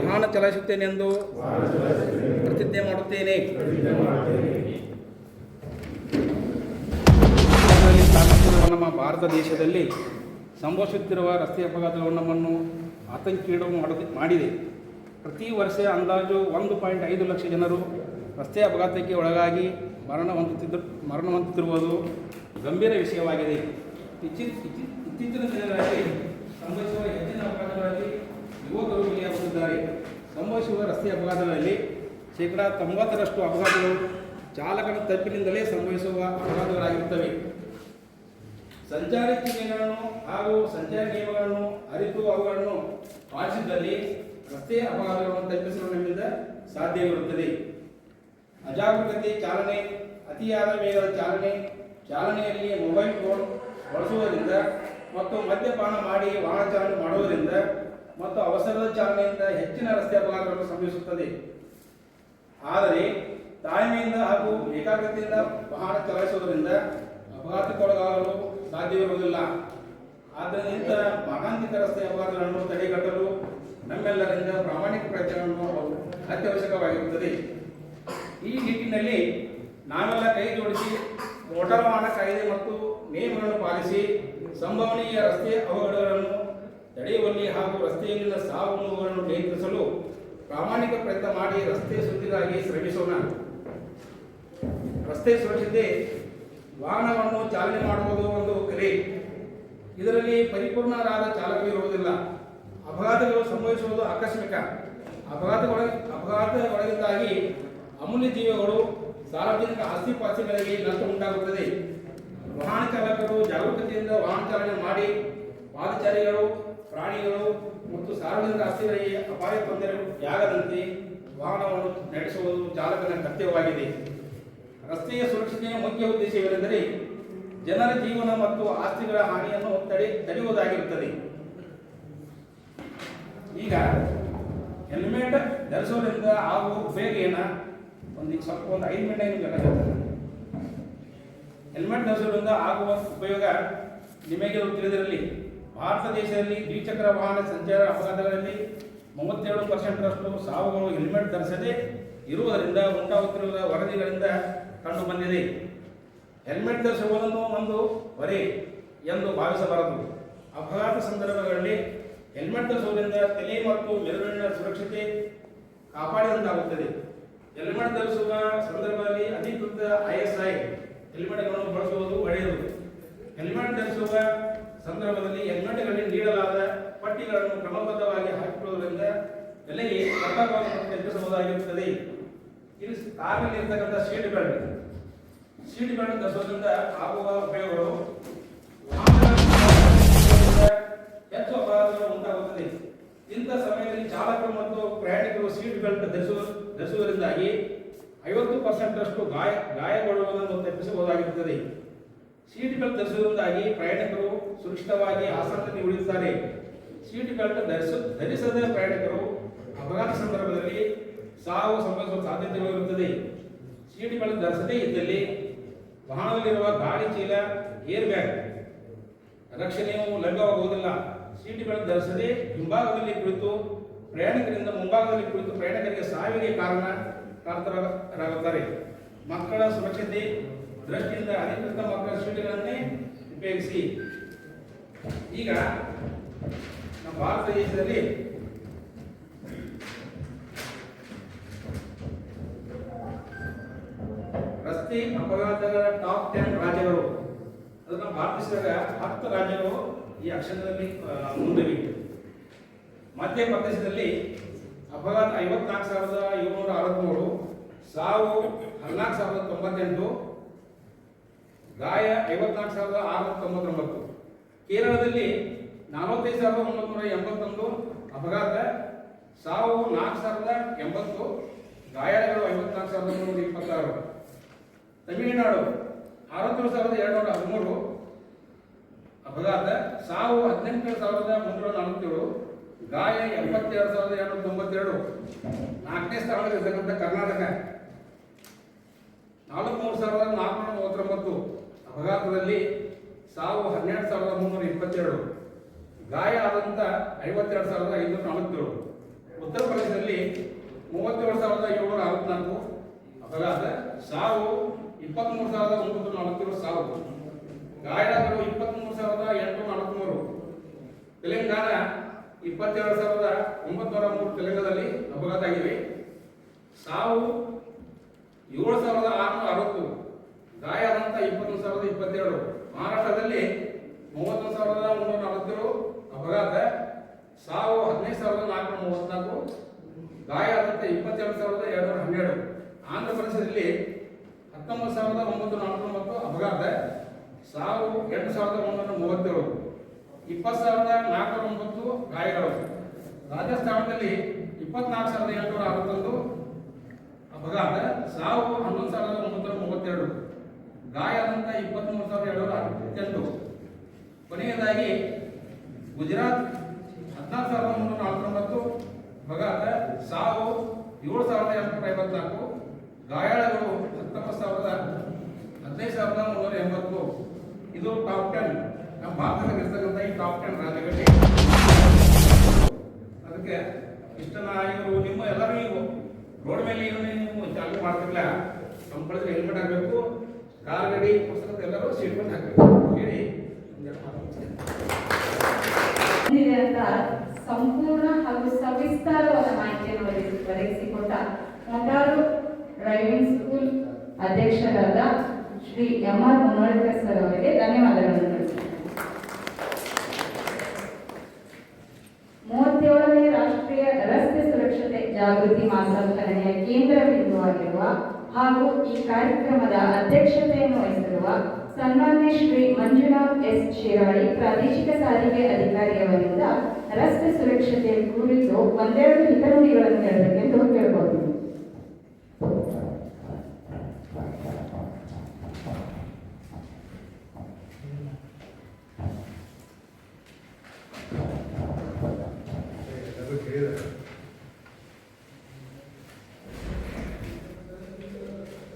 ವಾಹನ ಚಲಾಯಿಸುತ್ತೇನೆಂದು ಪ್ರತಿಜ್ಞೆ ಮಾಡುತ್ತೇನೆ. ನಮ್ಮ ಭಾರತ ದೇಶದಲ್ಲಿ ಸಂಭವಿಸುತ್ತಿರುವ ರಸ್ತೆ ಅಪಘಾತಗಳು ನಮ್ಮನ್ನು ಆತಂಕೀಡು ಮಾಡಿದೆ. ಪ್ರತಿ ವರ್ಷ ಅಂದಾಜು 1.5 ಲಕ್ಷ ಜನರು ರಸ್ತೆ ಅಪಘಾತಕ್ಕೆ ಒಳಗಾಗಿ ಮರಣ ಹೊಂದುತ್ತಿರುವುದು ಗಂಭೀರ ವಿಷಯವಾಗಿದೆ. ಇತ್ತೀಚಿನ ದಿನಗಳಲ್ಲಿ ಸಂಭವಿಸುವ ಹೆಚ್ಚಿನ ಅಪಘಾತಗಳಲ್ಲಿ ಯುವಕರು ಬಲಿಯಾಗುತ್ತಿದ್ದಾರೆ. ಸಂಭವಿಸುವ ರಸ್ತೆ ಅಪಘಾತಗಳಲ್ಲಿ 90% ಅಪಘಾತಗಳು ಚಾಲಕನ ತಪ್ಪಿನಿಂದಲೇ ಸಂಭವಿಸುವ ಅಪಘಾತಗಳಾಗಿರುತ್ತವೆ. ಸಂಚಾರಿ ಚಿಹ್ನೆಗಳನ್ನು ಹಾಗೂ ಸಂಚಾರಿ ನಿಯಮಗಳನ್ನು ಅರಿತು ಅವುಗಳನ್ನು ಪಾಲಿಸಿದ್ದಲ್ಲಿ ರಸ್ತೆ ಅಪಘಾತಗಳನ್ನು ತಪ್ಪಿಸಲು ನಮ್ಮಿಂದ ಸಾಧ್ಯವಿರುತ್ತದೆ. ಅಜಾಗರೂಕತೆ ಚಾಲನೆ, ಅತಿಯಾದ ವೇಗದ ಚಾಲನೆ, ಚಾಲನೆಯಲ್ಲಿ ಮೊಬೈಲ್ ಫೋನ್ ಬಳಸುವುದರಿಂದ ಮತ್ತು ಮದ್ಯಪಾನ ಮಾಡಿ ವಾಹನ ಚಾಲನೆ ಮಾಡುವುದರಿಂದ ಮತ್ತು ಅವಸರದ ಚಾಲನೆಯಿಂದ ಹೆಚ್ಚಿನ ರಸ್ತೆ ಅಪಘಾತಗಳು ಸಂಭವಿಸುತ್ತದೆ. ಆದರೆ ತಾಳ್ಮೆಯಿಂದ ಹಾಗೂ ಏಕಾಗ್ರತೆಯಿಂದ ವಾಹನ ಚಲಾಯಿಸುವುದರಿಂದ ಅಪಘಾತಕ್ಕೊಳಗಾಗಲು ಸಾಧ್ಯವಿರುವುದಿಲ್ಲ. ಆದ್ದರಿಂದ ಮಾರಣಾಂತಿಕ ರಸ್ತೆ ಅಪಘಾತಗಳನ್ನು ತಡೆಗಟ್ಟಲು ನಮ್ಮೆಲ್ಲರಿಂದ ಪ್ರಾಮಾಣಿಕ ಪ್ರಯತ್ನವನ್ನು ಅತ್ಯವಶ್ಯಕವಾಗಿರುತ್ತದೆ. ಈ ನಿಟ್ಟಿನಲ್ಲಿ ನಾವೆಲ್ಲ ಕೈ ಜೋಡಿಸಿ ಮೋಟಾರ್ ವಾಹನ ಕಾಯ್ದೆ ಮತ್ತು ನಿಯಮಗಳನ್ನು ಪಾಲಿಸಿ ಸಂಭವನೀಯ ರಸ್ತೆ ಅವಘಡಗಳನ್ನು ತಡೆಯುವಲ್ಲಿ ಹಾಗೂ ರಸ್ತೆಯಲ್ಲಿನ ಸಾವು ನೋವುಗಳನ್ನು ನಿಯಂತ್ರಿಸಲು ಪ್ರಾಮಾಣಿಕ ಪ್ರಯತ್ನ ಮಾಡಿ ರಸ್ತೆ ಸುರಕ್ಷತೆಗಾಗಿ ಶ್ರಮಿಸೋಣ. ರಸ್ತೆ ಸುರಕ್ಷತೆ ವಾಹನವನ್ನು ಚಾಲನೆ ಮಾಡುವುದು ಒಂದು ಕಲೆ. ಇದರಲ್ಲಿ ಪರಿಪೂರ್ಣರಾದ ಚಾಲಕರಿರುವುದಿಲ್ಲ. ಅಪಘಾತಗಳು ಸಂಭವಿಸುವುದು ಆಕಸ್ಮಿಕ. ಅಪಘಾತಗಳಿಂದಾಗಿ ಅಮೂಲ್ಯ ಜೀವಗಳು, ಸಾರ್ವಜನಿಕ ಆಸ್ತಿಪಾಸ್ತಿಗಳಿಗೆ ನಷ್ಟ ಉಂಟಾಗುತ್ತದೆ. ವಾಹನ ಚಾಲಕರು ಜಾಗರೂಕತೆಯಿಂದ ವಾಹನ ಚಾಲನೆ ಮಾಡಿ ಪಾದಚಾರಿಗಳು, ಪ್ರಾಣಿಗಳು ಮತ್ತು ಸಾರ್ವಜನಿಕ ಆಸ್ತಿಗಳಿಗೆ ಅಪಾಯ ತೊಂದರೆಯಾಗದಂತೆ ವಾಹನವನ್ನು ನಡೆಸುವುದು ಚಾಲಕನ ಕರ್ತವ್ಯವಾಗಿದೆ. ರಸ್ತೆಯ ಸುರಕ್ಷತೆಯ ಮುಖ್ಯ ಉದ್ದೇಶವೇನೆಂದರೆ ಜನರ ಜೀವನ ಮತ್ತು ಆಸ್ತಿಗಳ ಹಾನಿಯನ್ನು ತಡೆಯುವುದಾಗಿರುತ್ತದೆ. ಈಗ ಹೆಲ್ಮೆಟ್ ಧರಿಸೋದ್ರಿಂದ ಆಗುವ ಉಪಯೋಗ ಏನ ಒಂದು 5 ಮಿನಿಟ್ ಬೇಕಾಗುತ್ತೆ. ಹೆಲ್ಮೆಟ್ ಧರಿಸೋದ್ರಿಂದ ಆಗುವ ಉಪಯೋಗ ನಿಮಗೆ ತಿಳಿದಿರಲಿ. ಭಾರತ ದೇಶದಲ್ಲಿ ದ್ವಿಚಕ್ರ ವಾಹನ ಸಂಚಾರ ಅಪಘಾತಗಳಲ್ಲಿ 32% ಸಾವುಗಳು ಹೆಲ್ಮೆಟ್ ಧರಿಸದೆ ಇರುವುದರಿಂದ ಉಂಟಾಗುತ್ತಿರುವ ವರದಿಗಳಿಂದ ಕಂಡು ಬಂದಿದೆ. ಹೆಲ್ಮೆಟ್ ಧರಿಸುವುದನ್ನು ಒಂದು ಹೊರೆ ಎಂದು ಭಾವಿಸಬಾರದು. ಅಪಘಾತ ಸಂದರ್ಭಗಳಲ್ಲಿ ಹೆಲ್ಮೆಟ್ ಧರಿಸುವುದರಿಂದ ತಲೆ ಮತ್ತು ಮೆದುಳಿನ ಸುರಕ್ಷತೆ ಕಾಪಾಡಿದಂತಾಗುತ್ತದೆ. ಹೆಲ್ಮೆಟ್ ಧರಿಸುವ ಸಂದರ್ಭದಲ್ಲಿ ಅಧಿಕೃತ ISI ಹೆಲ್ಮೆಟ್ಗಳನ್ನು ಬಳಸುವುದು ಒಳ್ಳೆಯದು. ಹೆಲ್ಮೆಟ್ ಧರಿಸುವ ಸಂದರ್ಭದಲ್ಲಿ ಹೆಲ್ಮೆಟ್ಗಳಲ್ಲಿ ನೀಡಲಾದ ಪಟ್ಟಿಗಳನ್ನು ಕ್ರಮಬದ್ಧವಾಗಿ ಹಾಕಿಕೊಳ್ಳುವುದರಿಂದ ತಲೆಗೆ ಕಟ್ಟಕವನ್ನು ತಗ್ಗಿಸಬಹುದಾಗಿರುತ್ತದೆ. ಇದು ಕಾರಿನಲ್ಲಿ ಇರ್ತಕ್ಕಂಥ ಸೀಟ್ ಬೆಲ್ಟ್ ಧರಿಸೋದ್ರಿಂದ ಆಗುವ ಉಪಯೋಗಗಳು ಹೆಚ್ಚು ಅಪಘಾತಗಳು ಉಂಟಾಗುತ್ತದೆ. ಇಂಥ ಸಮಯದಲ್ಲಿ ಚಾಲಕರು ಮತ್ತು ಪ್ರಯಾಣಿಕರು ಸೀಟ್ ಬೆಲ್ಟ್ ಧರಿಸುವುದರಿಂದಾಗಿ 50% ಗಾಯಗೊಳ್ಳುವುದನ್ನು ತಪ್ಪಿಸಬಹುದಾಗಿರುತ್ತದೆ. ಸೀಟ್ ಬೆಲ್ಟ್ ಧರಿಸುವುದರಿಂದಾಗಿ ಪ್ರಯಾಣಿಕರು ಸುರಕ್ಷಿತವಾಗಿ ಆಸನದಲ್ಲಿ ಉಳಿಯುತ್ತಾರೆ. ಸೀಟ್ ಬೆಲ್ಟ್ ಧರಿಸದ ಪ್ರಯಾಣಿಕರು ಅಪಘಾತ ಸಂದರ್ಭದಲ್ಲಿ ಸಾವು ಸಂಭವಿಸುವ ಸಾಧ್ಯತೆಗಳಿರುತ್ತದೆ. ಸೀಟ್ ಬೆಲ್ಟ್ ಧರಿಸದೇ ಇದ್ದಲ್ಲಿ ವಾಹನದಲ್ಲಿರುವ ಗಾಳಿ ಚೀಲ, ಏರ್ ಬ್ಯಾಗ್ ರಕ್ಷಣೆಯು ಲಭ್ಯವಾಗುವುದಿಲ್ಲ. ಸೀಟ್ ಬೆಲ್ಟ್ ಧರಿಸದೆ ಹಿಂಭಾಗದಲ್ಲಿ ಕುಳಿತು ಪ್ರಯಾಣಿಕರಿಂದ ಮುಂಭಾಗದಲ್ಲಿ ಕುಳಿತು ಪ್ರಯಾಣಿಕರಿಗೆ ಸಾವಿಗೆ ಕಾರಣರಾಗುತ್ತಾರೆ. ಮಕ್ಕಳ ಸುರಕ್ಷತೆ ದೃಷ್ಟಿಯಿಂದ ಅಧಿಕೃತ ಮಕ್ಕಳ ಸೀಟುಗಳನ್ನೇ ಉಪಯೋಗಿಸಿ. ಈಗ ನಮ್ಮ ಭಾರತ ದೇಶದಲ್ಲಿ ರಸ್ತೆ ಅಪಘಾತಗಳ ಟಾಪ್ 10 ರಾಜ್ಯಗಳು, ಅದನ್ನ ಭಾರತ ದೇಶದಾಗ 10 ರಾಜ್ಯಗಳು ಈ ಅಕ್ಷರದಲ್ಲಿ ಮುಂದಿವೆ. ಮಧ್ಯಪ್ರದೇಶದಲ್ಲಿ ಅಪಘಾತ 54,763, ಸಾವು 14,098, ಗಾಯ 54,699. ಕೇರಳದಲ್ಲಿ 45,981 ಅಪಘಾತ, ಸಾವು 4,080, ಗಾಯಾಳುಗಳು 54,326. ತಮಿಳುನಾಡು 67,213 ಅಪಘಾತ, ಸಾವು 18,347, ಗಾಯ 72,292. 4ನೇ ಸ್ಥಾನದಲ್ಲಿರ್ತಕ್ಕಂಥ ಕರ್ನಾಟಕ 43,439 ಅಪಘಾತದಲ್ಲಿ ಸಾವು 12,322, ಗಾಯ ಆದಂಥ 52,547. ಉತ್ತರ ಪ್ರದೇಶದಲ್ಲಿ 37,764 ಅಪಘಾತ, ಸಾವು 23,947 ಸಾವು, ಗಾಯಾಳುಗಳು 23,843. ತೆಲಂಗಾಣ 22,903 ತೆಲಂಗಾಣದಲ್ಲಿ ಅಪಘಾತ ಆಗಿವೆ. ಸಾವು 7,660, ಗಾಯ ಆದಂಥ 21,022. ಮಹಾರಾಷ್ಟ್ರದಲ್ಲಿ 31,347 ಅಪಘಾತ, ಸಾವು 15,434, ಗಾಯ ಆದಂಥ 22,212. ಆಂಧ್ರ ಪ್ರದೇಶದಲ್ಲಿ 19,949 ಅಪಘಾತ, ಸಾವು 8,137, 20,409 ಗಾಯಗಳು. ರಾಜಸ್ಥಾನದಲ್ಲಿ 24,861 ಅಪಘಾತ, ಸಾವು 11,932, ಗಾಯ ಆದಂಥ 23,768. ಕೊನೆಯದಾಗಿ ಗುಜರಾತ್ 14,349, ಬಗಾತ ಸಾವು 7,854, ಗಾಯಾಳುಗಳು 15,380. ಇದು ಟಾಪ್ 10 ನಮ್ಮ ಭಾರತದಲ್ಲಿರ್ತಕ್ಕಂಥ ಈ ಟಾಪ್ 10 ರಾಜ್ಯಗಳಿಗೆ. ಅದಕ್ಕೆ ಇಷ್ಟನ್ನ ಇವರು ನಿಮ್ಮ ಎಲ್ಲರೂ ನೀವು ರೋಡ್ ಮೇಲೆ ಏನು ನೀವು ಚಾಲನೆ ಮಾಡ್ತಿರಲ್ಲ, ಕಂಪಲ್ಸರಿ ಹೆಲ್ಮೆಟ್ ಹಾಕಬೇಕು, ಕಾರ್ ಗಾಡಿ ಪುಸ್ತಕದ ಎಲ್ಲರೂ ಸೀಟ್ ಬೆಲ್ಟ್ ಹಾಕಬೇಕು ಹೇಳಿ ಅಂತ ಸಂಪೂರ್ಣ ಹಾಗೂ ಸವಿಸ್ತಾರವಾದ ಮಾಹಿತಿಯನ್ನು ಒದಗಿಸಿಕೊಟ್ಟ ಮೋಟಾರು ಡ್ರೈವಿಂಗ್ ಸ್ಕೂಲ್ ಅಧ್ಯಕ್ಷರಾದ ಶ್ರೀ MR ಮುನ್ನೋಳ್ಕರ್ ಸರ್ ಅವರಿಗೆ ಧನ್ಯವಾದಗಳನ್ನು ತಿಳಿಸುತ್ತೇನೆ. 37ನೇ ರಾಷ್ಟ್ರೀಯ ರಸ್ತೆ ಸುರಕ್ಷತೆ ಜಾಗೃತಿ ಮಾಸಾಚರಣೆಯ ಕೇಂದ್ರ ಬಿಂದುವಾಗಿರುವ ಹಾಗೂ ಈ ಕಾರ್ಯಕ್ರಮದ ಅಧ್ಯಕ್ಷತೆಯನ್ನು ವಹಿಸಿರುವ ಸನ್ಮಾನ್ಯ ಶ್ರೀ ಮಂಜುನಾಥ್ S. ಶಿರಾಳಿ ಪ್ರಾದೇಶಿಕ ಸಾರಿಗೆ ಅಧಿಕಾರಿಯವರಿಂದ ರಸ್ತೆ ಸುರಕ್ಷತೆ ಕುರಿತು ಒಂದೆರಡು ಹಿತನುಡಿಗಳನ್ನು ಹೇಳಬೇಕೆಂದು ಕೇಳಬಹುದು.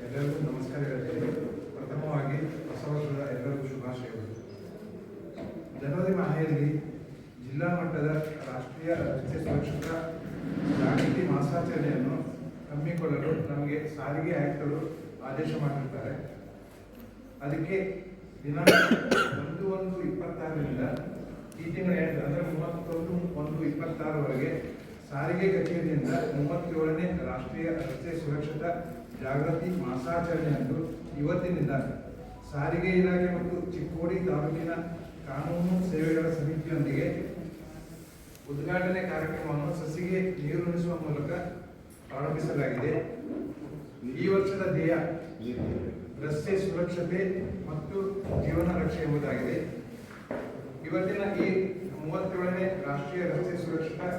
ಎಲ್ಲರಿಗೂ ನಮಸ್ಕಾರಗಳು. ಪ್ರಥಮವಾಗಿ ಹೊಸ ವರ್ಷದ ಎಲ್ಲರಿಗೂ ಶುಭಾಶಯಗಳು. ಜನವರಿ ಮಾಹೆಯಲ್ಲಿ ಜಿಲ್ಲಾ ಮಟ್ಟದ ರಾಷ್ಟ್ರೀಯ ರಸ್ತೆ ಸುರಕ್ಷತಾ ಜಾಗೃತಿ ಮಾಸಾಚರಣೆಯನ್ನು ಹಮ್ಮಿಕೊಳ್ಳಲು ನಮಗೆ ಸಾರಿಗೆ ಆಯುಕ್ತರು ಆದೇಶ ಮಾಡಿರ್ತಾರೆ. ಅದಕ್ಕೆ ದಿನಾಂಕ 1/1/26ರಿಂದ ಈ ತಿಂಗಳ ಅಂದರೆ 31/1/26ವರೆಗೆ ಸಾರಿಗೆ ಕಚೇರಿಯಿಂದ 37ನೇ ರಾಷ್ಟ್ರೀಯ ರಸ್ತೆ ಸುರಕ್ಷತಾ ಜಾಗೃತಿ ಮಾಸಾಚರಣೆಯಂದು ಇವತ್ತಿನಿಂದ ಸಾರಿಗೆ ಇಲಾಖೆ ಮತ್ತು ಚಿಕ್ಕೋಡಿ ತಾಲೂಕಿನ ಕಾನೂನು ಸೇವೆಗಳ ಸಮಿತಿಯೊಂದಿಗೆ ಉದ್ಘಾಟನೆ ಕಾರ್ಯಕ್ರಮವನ್ನು ಸಸಿಗೆ ನೀರುಣಿಸುವ ಮೂಲಕ ಪ್ರಾರಂಭಿಸಲಾಗಿದೆ. ಈ ವರ್ಷದ ಧ್ಯೇಯ ರಸ್ತೆ ಸುರಕ್ಷತೆ ಮತ್ತು ಜೀವನ ರಕ್ಷೆ ಎಂಬುದಾಗಿದೆ. ಇವತ್ತಿನ ಈ 37ನೇ ರಾಷ್ಟ್ರೀಯ ರಸ್ತೆ ಸುರಕ್ಷತಾ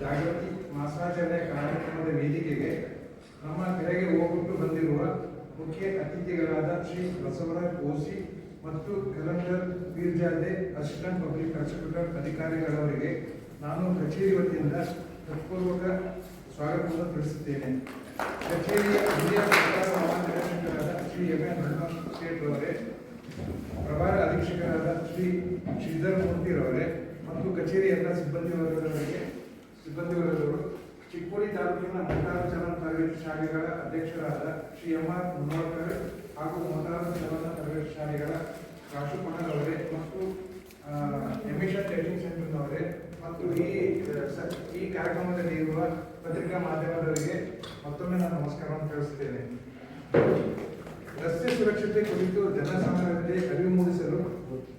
ಜಾಗೃತಿ ಮಾಸಾಚರಣೆ ಕಾರ್ಯಕ್ರಮದ ವೇದಿಕೆಗೆ ನಮ್ಮ ಕೆರೆಗೆ ಹೋಗುಟ್ಟು ಬಂದಿರುವ ಮುಖ್ಯ ಅತಿಥಿಗಳಾದ ಶ್ರೀ ಬಸವರಾಜ್ ಓಸಿ ಮತ್ತು ಕಲಂದರ್ ಪೀರ್ಜಾದೆ ಅಸಿಸ್ಟೆಂಟ್ ಪಬ್ಲಿಕ್ ಪ್ರಾಸಿಕ್ಯೂಟರ್ ಅಧಿಕಾರಿಗಳವರಿಗೆ ನಾನು ಕಚೇರಿ ವತಿಯಿಂದ ಹೃತ್ಪೂರ್ವಕ ಸ್ವಾಗತವನ್ನು ತಿಳಿಸುತ್ತೇನೆ. ಕಚೇರಿಯ ಹಿರಿಯ ಮಹಾನಿರ್ದೇಶಕರಾದ ಶ್ರೀ MN ಶೇಟ್ ಅವರೇ, ಪ್ರಭಾರ ಅಧೀಕ್ಷಕರಾದ ಶ್ರೀ ಶ್ರೀಧರ್ ಮೂರ್ತಿರವರೇ ಮತ್ತು ಕಚೇರಿ ಎಲ್ಲ ಸಿಬ್ಬಂದಿ ವರ್ಗದವರು, ಚಿಕ್ಕೋಡಿ ತಾಲೂಕಿನ ಮೋಟಾರು ಚಾಲನಾ ತರಬೇತಿ ಶಾಲೆಗಳ ಅಧ್ಯಕ್ಷರಾದ ಶ್ರೀ MR ಮುನ್ನೋಳ್ಕರ್ ಹಾಗೂ ಮೋಟಾರು ಚಾಲನಾ ತರಬೇತಿ ಶಾಲೆಗಳ ರಾಶುಪಣರ್ ಅವರೇ ಮತ್ತು ಎಮಿಷನ್ ಟೆಸ್ಟಿಂಗ್ ಸೆಂಟರ್ನವರೇ ಮತ್ತು ಈ ಕಾರ್ಯಕ್ರಮದಲ್ಲಿ ಇರುವ ಪತ್ರಿಕಾ ಮಾಧ್ಯಮದವರಿಗೆ ಮತ್ತೊಮ್ಮೆ ನಾನು ನಮಸ್ಕಾರವನ್ನು ತಿಳಿಸುತ್ತೇನೆ. ರಸ್ತೆ ಸುರಕ್ಷತೆ ಕುರಿತು ಜನಸಾಮಾನ್ಯರಿಗೆ ಅರಿವು ಮೂಡಿಸಲು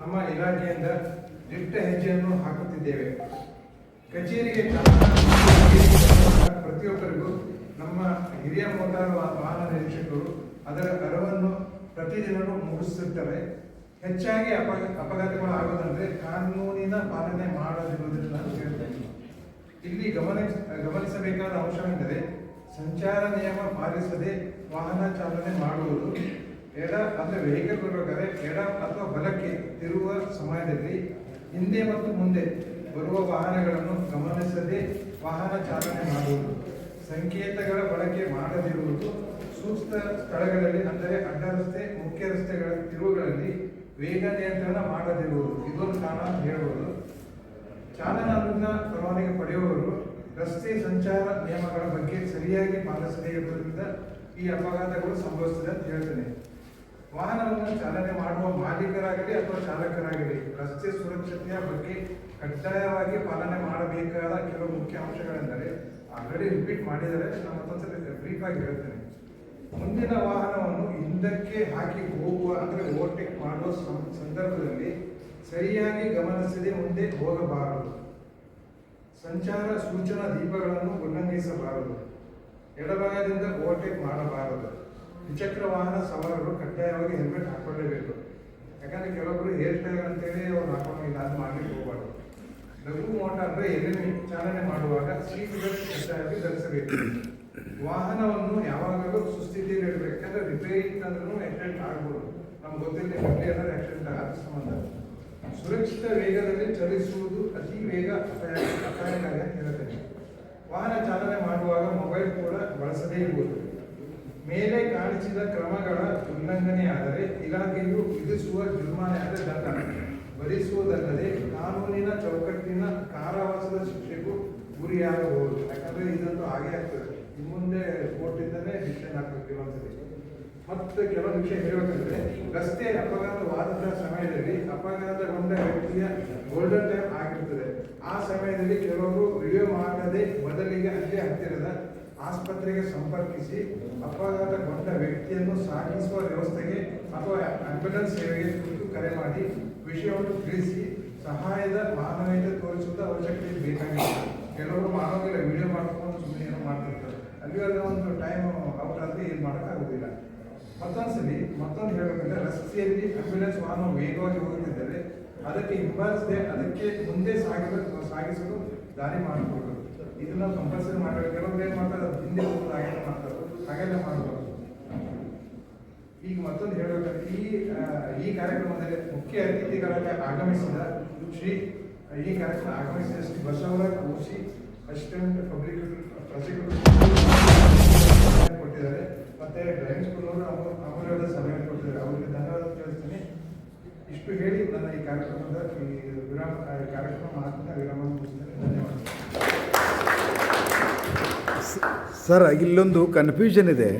ನಮ್ಮ ಇಲಾಖೆಯಿಂದ ದಿಟ್ಟ ಹೆಜ್ಜೆಯನ್ನು ಹಾಕುತ್ತಿದ್ದೇವೆ. ಕಚೇರಿಗೆ ಪ್ರತಿಯೊಬ್ಬರಿಗೂ ನಮ್ಮ ಹಿರಿಯ ಮೋಟಾರು ವಾಹನ ನಿರೀಕ್ಷಕರು ಅದರ ಅರಿವನ್ನು ಪ್ರತಿದಿನವೂ ಮೂಡಿಸುತ್ತಾರೆ. ಹೆಚ್ಚಾಗಿ ಅಪಘಾತಗಳು ಆಗೋದಂದ್ರೆ ಕಾನೂನಿನ ಪಾಲನೆ ಮಾಡದಿರುವುದರಿಂದ ನಾನು ಹೇಳ್ತೇನೆ. ಇಲ್ಲಿ ಗಮನಿಸಬೇಕಾದ ಅಂಶವೆಂದರೆ ಸಂಚಾರ ನಿಯಮ ಪಾಲಿಸದೆ ವಾಹನ ಚಾಲನೆ ಮಾಡುವುದು. ಅಂದರೆ ವೆಹಿಕಲ್ ಬರಬೇಕಾದ್ರೆ ಎಡ ಅಥವಾ ಬಲಕ್ಕೆ ತಿರುಗುವ ಸಮಯದಲ್ಲಿ ಹಿಂದೆ ಮತ್ತು ಮುಂದೆ ಬರುವ ವಾಹನಗಳನ್ನು ಗಮನಿಸದೆ ವಾಹನ ಚಾಲನೆ ಮಾಡುವುದು, ಸಂಕೇತಗಳ ಬಳಕೆ ಮಾಡದಿರುವುದು, ಸೂಕ್ತ ಸ್ಥಳಗಳಲ್ಲಿ ಅಂದರೆ ಅಡ್ಡ ರಸ್ತೆ, ಮುಖ್ಯ ರಸ್ತೆಗಳ ತಿರುವುಗಳಲ್ಲಿ ವೇಗ ನಿಯಂತ್ರಣ ಮಾಡದಿರುವುದು ಇದೊಂದು ಕಾರಣ ಅಂತ ಹೇಳ್ಬೋದು. ಚಾಲನಾ ಪರವಾನಗಿ ಪಡೆಯುವವರು ರಸ್ತೆ ಸಂಚಾರ ನಿಯಮಗಳ ಬಗ್ಗೆ ಸರಿಯಾಗಿ ಪಾಲಿಸದೇ ಇರುವುದರಿಂದ ಈ ಅಪಘಾತಗಳು ಸಂಭವಿಸುತ್ತದೆ ಅಂತ ಹೇಳ್ತೇನೆ. ವಾಹನವನ್ನು ಚಾಲನೆ ಮಾಡುವ ಮಾಲೀಕರಾಗಲಿ ಅಥವಾ ಚಾಲಕರಾಗಲಿ ರಸ್ತೆ ಸುರಕ್ಷತೆಯ ಬಗ್ಗೆ ಕಡ್ಡಾಯವಾಗಿ ಪಾಲನೆ ಮಾಡಬೇಕಾದ ಕೆಲವು ಮುಖ್ಯ ಅಂಶಗಳೆಂದರೆ ಆಲ್ರೆಡಿ ರಿಪೀಟ್ ಮಾಡಿದರೆ ನಾನು ಮತ್ತೊಂದ್ಸಲ ಬ್ರೀಫ್ ಆಗಿ ಹೇಳ್ತೇನೆ. ಮುಂದಿನ ವಾಹನವನ್ನು ಹಿಂದಕ್ಕೆ ಹಾಕಿ ಹೋಗುವ ಅಂದರೆ ಓವರ್ಟೇಕ್ ಮಾಡುವ ಸಂದರ್ಭದಲ್ಲಿ ಸರಿಯಾಗಿ ಗಮನಿಸದೆ ಮುಂದೆ ಹೋಗಬಾರದು. ಸಂಚಾರ ಸೂಚನಾ ದೀಪಗಳನ್ನು ಉಲ್ಲಂಘಿಸಬಾರದು. ಎಡಭಾಗದಿಂದ ಓವರ್ಟೇಕ್ ಮಾಡಬಾರದು. ದ್ವಿಚಕ್ರ ವಾಹನ ಸವಾರರು ಕಡ್ಡಾಯವಾಗಿ ಹೆಲ್ಮೆಟ್ ಹಾಕೊಳ್ಳೇಬೇಕು. ಯಾಕಂದ್ರೆ ಕೆಲವೊಬ್ಬರು ಹೇರ್ ಸ್ಟೈಲ್ ಅಂತೇಳಿ ಅವ್ರು ಹಾಕೊಂಡಿಲ್ಲ, ಅದು ಮಾಡ್ಲಿಕ್ಕೆ ಹೋಗಬಾರ್ದು. ಲಘು ಮೋಟಾರ್ ಎಲ್ಎಂವಿ ಚಾಲನೆ ಮಾಡುವಾಗ ಸೀಟ್ ಬೆಲ್ಟ್ ಕಡ್ಡಾಯವಾಗಿ ಧರಿಸಬೇಕು. ವಾಹನವನ್ನು ಯಾವಾಗಲೂ ಸುಸ್ಥಿತಿಯಲ್ಲಿ ಇಡಬೇಕು. ಯಾಕಂದ್ರೆ ರಿಪೇರಿ ಅಂತಂದ್ರೂ ಆಕ್ಸಿಡೆಂಟ್ ಆಗ್ಬೋದು. ನಮ್ಗೆ ಗೊತ್ತಿಲ್ಲ ಗಟ್ಟಿ ಅನ್ನೋದು ಆಕ್ಸಿಡೆಂಟ್ ಆದ ಸಂಬಂಧ ಸುರಕ್ಷಿತ ವೇಗದಲ್ಲಿ ಚಲಿಸುವುದು ಅತಿ ವೇಗ ಅಪಾಯಕಾರಿ ಅಂತ ಹೇಳ್ತೇನೆ. ವಾಹನ ಚಾಲನೆ ಮಾಡುವಾಗ ಮೊಬೈಲ್ ಕೂಡ ಬಳಸದೇ ಇರುವುದು. ಮೇಲೆ ಕಾಣಿಸಿದ ಕ್ರಮಗಳ ಉಲ್ಲಂಘನೆಯಾದರೆ ಇಲಾಖೆಯು ವಿಧಿಸುವ ಜುರ್ಮಾನೆಯಾದ ದಂಡ ಭರಿಸುವುದಲ್ಲದೆ ಕಾನೂನಿನ ಚೌಕಟ್ಟಿನ ಕಾರಾವಾಸದ ಶಿಕ್ಷೆಗೂ ಗುರಿಯಾಗಬಹುದು. ಯಾಕಂದ್ರೆ ಇದಂತೂ ಹಾಗೆ ಆಗ್ತದೆ, ಇನ್ನು ಮುಂದೆ ಕೋರ್ಟಿಂದಲೇ ಡಿಸಿಷನ್ ಹಾಕಬೇಕು ಕೆಲವೊಂದ್ಸರಿ. ಮತ್ತು ಕೆಲವೊಂದು ವಿಷಯ ಹೇಳಬೇಕಂದ್ರೆ ರಸ್ತೆ ಅಪಘಾತವಾದ ಸಮಯದಲ್ಲಿ ಅಪಘಾತಗೊಂಡ ವ್ಯಕ್ತಿಯ ಗೋಲ್ಡನ್ ಟೈಮ್ ಆಗಿರ್ತದೆ. ಆ ಸಮಯದಲ್ಲಿ ಕೆಲವರು ವಿಡಿಯೋ ಮಾಡದೆ ಬದಲಿಗೆ ಅಲ್ಲೇ ಹತ್ತಿರದ ಆಸ್ಪತ್ರೆಗೆ ಸಂಪರ್ಕಿಸಿ ಅಪಘಾತಗೊಂಡ ವ್ಯಕ್ತಿಯನ್ನು ಸಾಗಿಸುವ ವ್ಯವಸ್ಥೆಗೆ ಅಥವಾ ಆಂಬ್ಯುಲೆನ್ಸ್ ಸೇವೆಗೆ ಕುರಿತು ಕರೆ ಮಾಡಿ ವಿಷಯವನ್ನು ತಿಳಿಸಿ ಸಹಾಯದ ಮಾನವೀಯತೆ ತೋರಿಸುವುದು ಅವಶ್ಯಕತೆ ಬೇಕಾಗಿದೆ. ಕೆಲವರು ಮಾನವೀಯ ವಿಡಿಯೋ ಮಾಡ್ಕೊಂಡು ಸುಮ್ಮನೆ ಏನೋ ಮಾಡ್ತಿರ್ತಾರೆ, ಅಲ್ಲಿವರೆಗೆ ಒಂದು ಟೈಮ್ ಔಟ್ ಆದರೆ ಏನು ಮಾಡೋಕ್ಕಾಗೋದಿಲ್ಲ. ಮತ್ತೊಂದು ಹೇಳಬೇಕಂದ್ರೆ ರಸ್ತೆಯಲ್ಲಿ ಆಂಬ್ಯುಲೆನ್ಸ್ ವಾಹನ ವೇಗವಾಗಿ ಹೋಗುತ್ತಿದ್ದರೆ ಅದಕ್ಕೆ ಹಿಂಬಾಲಿಸದೆ ಅದಕ್ಕೆ ಮುಂದೆ ಸಾಗಿಸಲು ದಾರಿ ಮಾಡಿಕೊಡೋದು. ಇದನ್ನ ಕಂಪಲ್ಸರಿ ಮಾಡಬೇಕು. ಕೆಲವೊಂದು ಏನು ಮಾಡ್ತಾರೆ, ಅದು ಹಿಂದೆ ಹೋಗೋದು ಹಾಗೆಲ್ಲ ಮಾಡ್ತಾರೆ, ಹಾಗೆಲ್ಲ ಮಾಡಬಾರ್ದು. ಈಗ ಮತ್ತೊಂದು ಹೇಳಬೇಕಂದ್ರೆ ಈ ಕಾರ್ಯಕ್ರಮದಲ್ಲಿ ಮುಖ್ಯ ಅತಿಥಿಗಳಾಗಿ ಆಗಮಿಸಿದ Shri Basavaraj Osi assistant public prosecutor ಕೊಟ್ಟಿದ್ದಾರೆ. ಮತ್ತೆ ಡ್ರೈವಿಂಗ್ ಸ್ಕೂಲ್ನವರು ಅಮೂಲ್ಯವಾದ ಸಲಹೆ ಕೊಟ್ಟಿದ್ದಾರೆ, ಅವರಿಗೆ ಧನ್ಯವಾದ ತಿಳಿಸ್ತೀನಿ. ಇಷ್ಟು ಹೇಳಿ ನನ್ನ ಈ ಕಾರ್ಯಕ್ರಮದ ಕಾರ್ಯಕ್ರಮ ಮಾತಿನ ವಿರಾಮ ಮುಗಿಸ್ತೇನೆ. ಧನ್ಯವಾದ. ಸರ್, ಇಲ್ಲೊಂದು ಕನ್ಫ್ಯೂಷನ್ ಇದೆ,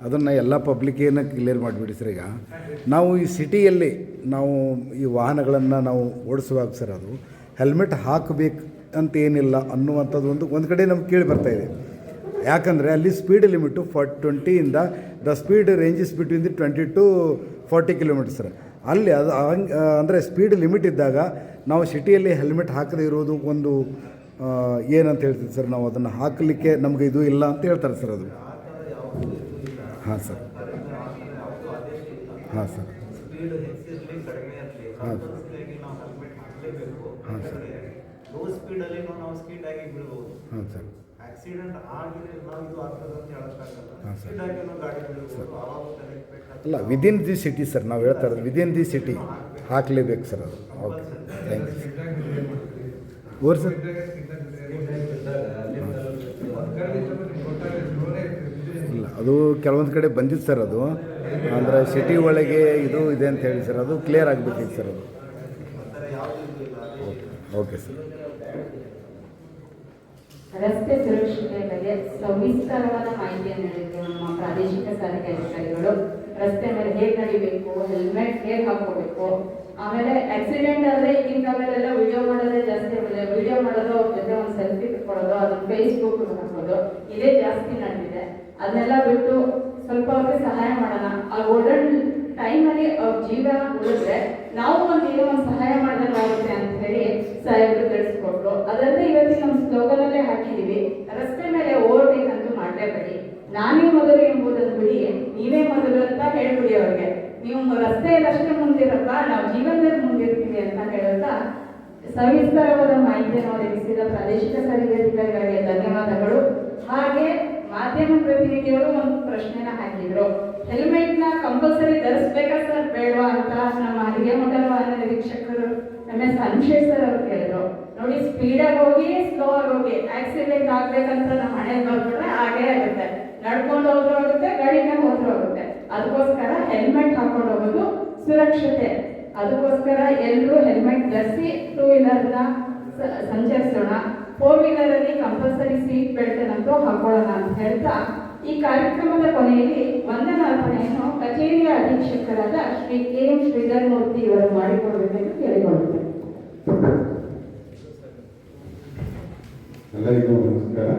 ಅದನ್ನು ಎಲ್ಲ ಪಬ್ಲಿಕ್ಕೇನ ಕ್ಲಿಯರ್ ಮಾಡಿಬಿಡಿ ಸರ್. ಈಗ ನಾವು ಈ ಸಿಟಿಯಲ್ಲಿ ನಾವು ಈ ವಾಹನಗಳನ್ನು ನಾವು ಓಡಿಸುವಾಗ ಸರ್ ಅದು ಹೆಲ್ಮೆಟ್ ಹಾಕಬೇಕು ಅಂತ ಏನಿಲ್ಲ ಅನ್ನುವಂಥದ್ದು ಒಂದು ಕಡೆ ನಮ್ಗೆ ಕೇಳಿ ಬರ್ತಾಯಿದೆ. ಯಾಕಂದರೆ ಅಲ್ಲಿ speed limit 20 the speed ranges between 20 to 40 kilometres sir. ಅಲ್ಲಿ ಅದು ಅಂದರೆ ಸ್ಪೀಡ್ ಲಿಮಿಟ್ ಇದ್ದಾಗ ನಾವು ಸಿಟಿಯಲ್ಲಿ ಹೆಲ್ಮೆಟ್ ಹಾಕದೇ ಇರೋದು ಒಂದು ಏನಂತ ಹೇಳ್ತೀವಿ ಸರ್, ನಾವು ಅದನ್ನು ಹಾಕಲಿಕ್ಕೆ ನಮಗೆ ಇದು ಇಲ್ಲ ಅಂತ ಹೇಳ್ತಾರೆ ಸರ್ ಅದು. ಹಾಂ ಸರ್, ಹಾಂ ಸರ್, ಹಾಂ ಹಾಂ ಸರ್, ಲೋ ಸ್ಪೀಡಲ್ಲಿ ನಾವು ಸ್ಪೀಡ್ ಆಗಿ ಬಿಡ್ಬೋದು. ಹಾಂ ಸರ್, ಆಕ್ಸಿಡೆಂಟ್ ಆಗಿ ನಾವು ಇದು ಆಗ್ತದೆ ಅಂತ ಹೇಳೋಕ್ಕಾಗಲ್ಲ. ಹಾಂ ಸರ್. ಸ್ಪೀಡ್ ಆಗಿ ನಾವು ಗಾಡಿ ಬಿಡ್ಬೋದು, ಆವಾಗ ಕರೆಕ್ಟ್ ಅಲ್ಲ, ವಿದಿನ್ ದಿ ಸಿಟಿ ಸರ್ ನಾವು ಹೇಳ್ತಾ ಇರೋದು, ವಿದಿನ್ ದಿ ಸಿಟಿ ಹಾಕಲೇಬೇಕು ಸರ್ ಅದು. ಓಕೆ, ಥ್ಯಾಂಕ್ ಯು ಓರ್ ಸರ್. ಇಲ್ಲ, ಅದು ಕೆಲವೊಂದು ಕಡೆ ಬಂದಿತ್ತು ಸರ್, ಅದು ಅಂದರೆ ಸಿಟಿ ಒಳಗೆ ಇದು ಇದೆ ಅಂತ ಹೇಳಿ ಸರ್, ಅದು ಕ್ಲಿಯರ್ ಆಗಬೇಕಿತ್ತು ಸರ್ ಅದು. Okay sir. ರಸ್ತೆ ಸುರಕ್ಷತೆ ಬಗ್ಗೆ ಸವಿಸ್ತಾರವಾದ ಮಾಹಿತಿಯನ್ನು ನೀಡಿದ್ರು ನಮ್ಮ ಪ್ರಾದೇಶಿಕ ಸಾರಿಗೆ ಅಧಿಕಾರಿಗಳು. ರಸ್ತೆ ಮೇಲೆ ಹೇಗೆ ನಡಿಬೇಕು, ಹೆಲ್ಮೆಟ್ ಹೇಗೆ ಹಾಕೋಬೇಕು, ಆಮೇಲೆ ಆಕ್ಸಿಡೆಂಟ್ ಆದರೆ ಈಗಿನ ಕಾಲದಲ್ಲೆಲ್ಲ ವಿಡಿಯೋ ಮಾಡೋದೇ ಜಾಸ್ತಿ. ವಿಡಿಯೋ ಮಾಡೋದು, ಅವ್ರ ಜೊತೆ ಒಂದು ಸೆಲ್ಫಿ ತಗೊಳ್ಳೋದು, ಅದನ್ನ ಫೇಸ್ಬುಕ್ ಹಾಕೋದು, ಇದೇ ಜಾಸ್ತಿ ನಡೆದಿದೆ. ಅದನ್ನೆಲ್ಲ ಬಿಟ್ಟು ಸ್ವಲ್ಪ ಅವ್ರಿಗೆ ಸಹಾಯ ಮಾಡೋಣ. ಆ ಗೋಲ್ಡನ್ ಟೈಮಲ್ಲಿ ಅವ್ರ ಜೀವ ಉಳಿದ್ರೆ ನಾವು ಏನೋ ಒಂದು ಸಹಾಯ ಮಾಡಿದಂಗೆ ಆಗುತ್ತೆ ಅಂತ ಹೇಳಿ ಸಾಹೇಬರು ತಿಳಿಸ್ಕೊಟ್ರು. ಅದಲ್ಲದೆ ಇವತ್ತು ನಮ್ಮ ಸ್ಲೋಗನಲ್ಲೇ ಹಾಕಿದ್ದೀವಿ, ರಸ್ತೆ ಮೇಲೆ ಓವರ್ಟೇಕ್ ಅಂತೂ ಮಾಡಲೇಬೇಡಿ, ನಾನೇ ಮೊದಲು ಎಂಬುದನ್ನು ಬಿಡಿ, ನೀವೇ ಮೊದಲು ಅಂತ ಹೇಳ್ಬಿಡಿ ಅವ್ರಿಗೆ. ನೀವು ರಸ್ತೆಯಲ್ಲಿ ಅಷ್ಟೇ ಮುಂದಿರಪ್ಪ, ನಾವು ಜೀವನದಲ್ಲಿ ಮುಂದಿರ್ತೀವಿ ಅಂತ ಹೇಳುತ್ತಾ ಸವಿಸ್ತಾರವಾದ ಮಾಹಿತಿಯನ್ನು ಒದಗಿಸಿದ ಪ್ರಾದೇಶಿಕ ಸಾರಿಗೆ ಅಧಿಕಾರಿಗಳಿಗೆ ಧನ್ಯವಾದಗಳು. ಹಾಗೆ ಮಾಧ್ಯಮ ಪ್ರತಿನಿಧಿಗಳು ಒಂದು ಪ್ರಶ್ನೆನ ಹಾಕಿದ್ರು, ಹೆಲ್ಮೆಟ್ನ ಕಂಪಲ್ಸರಿ ಧರಿಸ್ಬೇಕಾ ಸರ್ ಬೇಡವಾ ಅಂತ ನಮ್ಮ ಹಿರಿಯ ಮೋಟಾರ್ ವಾಹನ ನಿರೀಕ್ಷಕರು MS ಅನ್ಶೇಷ್ ಸರ್ ಅವ್ರು ಕೇಳಿದ್ರು. ನೋಡಿ, ಸ್ಪೀಡಾಗಿ ಹೋಗಿ ಸ್ಲೋ ಆಗಿ ಹೋಗಿ ಆಕ್ಸಿಡೆಂಟ್ ಆಗ್ಬೇಕಂತ ನಮ್ಮ ಹಣೆ ಬರ್ಬಿಟ್ರೆ ಹಾಗೇ ಆಗುತ್ತೆ. ನಡ್ಕೊಂಡು ಹೋದ್ರೂ ಆಗುತ್ತೆ, ಗಾಡಿನ ಹೋದ್ರೂ ಆಗುತ್ತೆ. ಅದಕ್ಕೋಸ್ಕರ ಹೆಲ್ಮೆಟ್ ಹಾಕೊಂಡು ಹೋಗೋದು ಸುರಕ್ಷತೆ. ಅದಕ್ಕೋಸ್ಕರ ಎಲ್ಲರೂ ಹೆಲ್ಮೆಟ್ ಧರಿಸಿ 2 ವೀಲರ್ನ ಸಂಚರಿಸೋಣ. 4 ವೀಲರಲ್ಲಿ ಕಂಪಲ್ಸರಿ ಸೀಟ್ ಬೆಲ್ಟ್ ಅಂತೂ ಹಾಕೊಳ್ಳೋಣ ಅಂತ ಹೇಳ್ತಾ ಈ ಕಾರ್ಯಕ್ರಮದ ಕೊನೆಯಲ್ಲಿ ವಂದನಾರ್ಪಣೆಯನ್ನು ಕಚೇರಿಯ ಅಧೀಕ್ಷಕರಾದ ಶ್ರೀ KM ಶ್ರೀಧರ್ ಮೂರ್ತಿ ಇವರು ಮಾಡಿಕೊಡಬೇಕೆಂದು ಕೇಳಿಕೊಳ್ಳುತ್ತೇನೆ. ಎಲ್ಲರಿಗೂ ನಮಸ್ಕಾರ.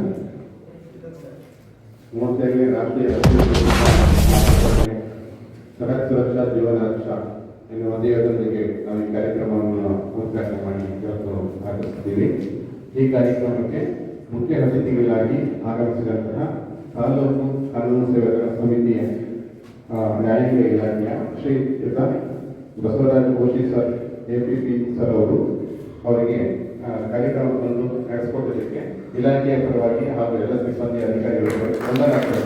32ನೇ ರಾಷ್ಟ್ರೀಯ ಸಡಕ್ ಸುರಕ್ಷಾ ಜೀವನ ರಕ್ಷಾ ಎನ್ನುವ ಧ್ಯೇಯದೊಂದಿಗೆ ನಾವು ಈ ಕಾರ್ಯಕ್ರಮವನ್ನು ಉದ್ಘಾಟನೆ ಮಾಡಿ ಇವತ್ತು ಆಚರಿಸುತ್ತೀವಿ. ಈ ಕಾರ್ಯಕ್ರಮಕ್ಕೆ ಮುಖ್ಯ ಅತಿಥಿಗಳಾಗಿ ಆಗಮಿಸಿದಂತಹ ತಾಲೂಕು ಕಾನೂನು ಸೇವೆಗಳ ಸಮಿತಿಯ ನ್ಯಾಯಾಂಗ ಇಲಾಖೆಯ ಶ್ರೀಯುತ ಬಸವರಾಜ್ ಓಶಿ ಸರ್ APP ಸರ್ ಅವರಿಗೆ ಕಾರ್ಯಕ್ರಮವನ್ನು ನಡೆಸಿಕೊಟ್ಟಿದ್ದಕ್ಕೆ ಇಲಾಖೆಯ ಪರವಾಗಿ ಹಾಗೂ ಎಲ್ಲ ಸಿಬ್ಬಂದಿ ಅಧಿಕಾರಿಗಳು ವಂದನಾರ್ಪಣೆ.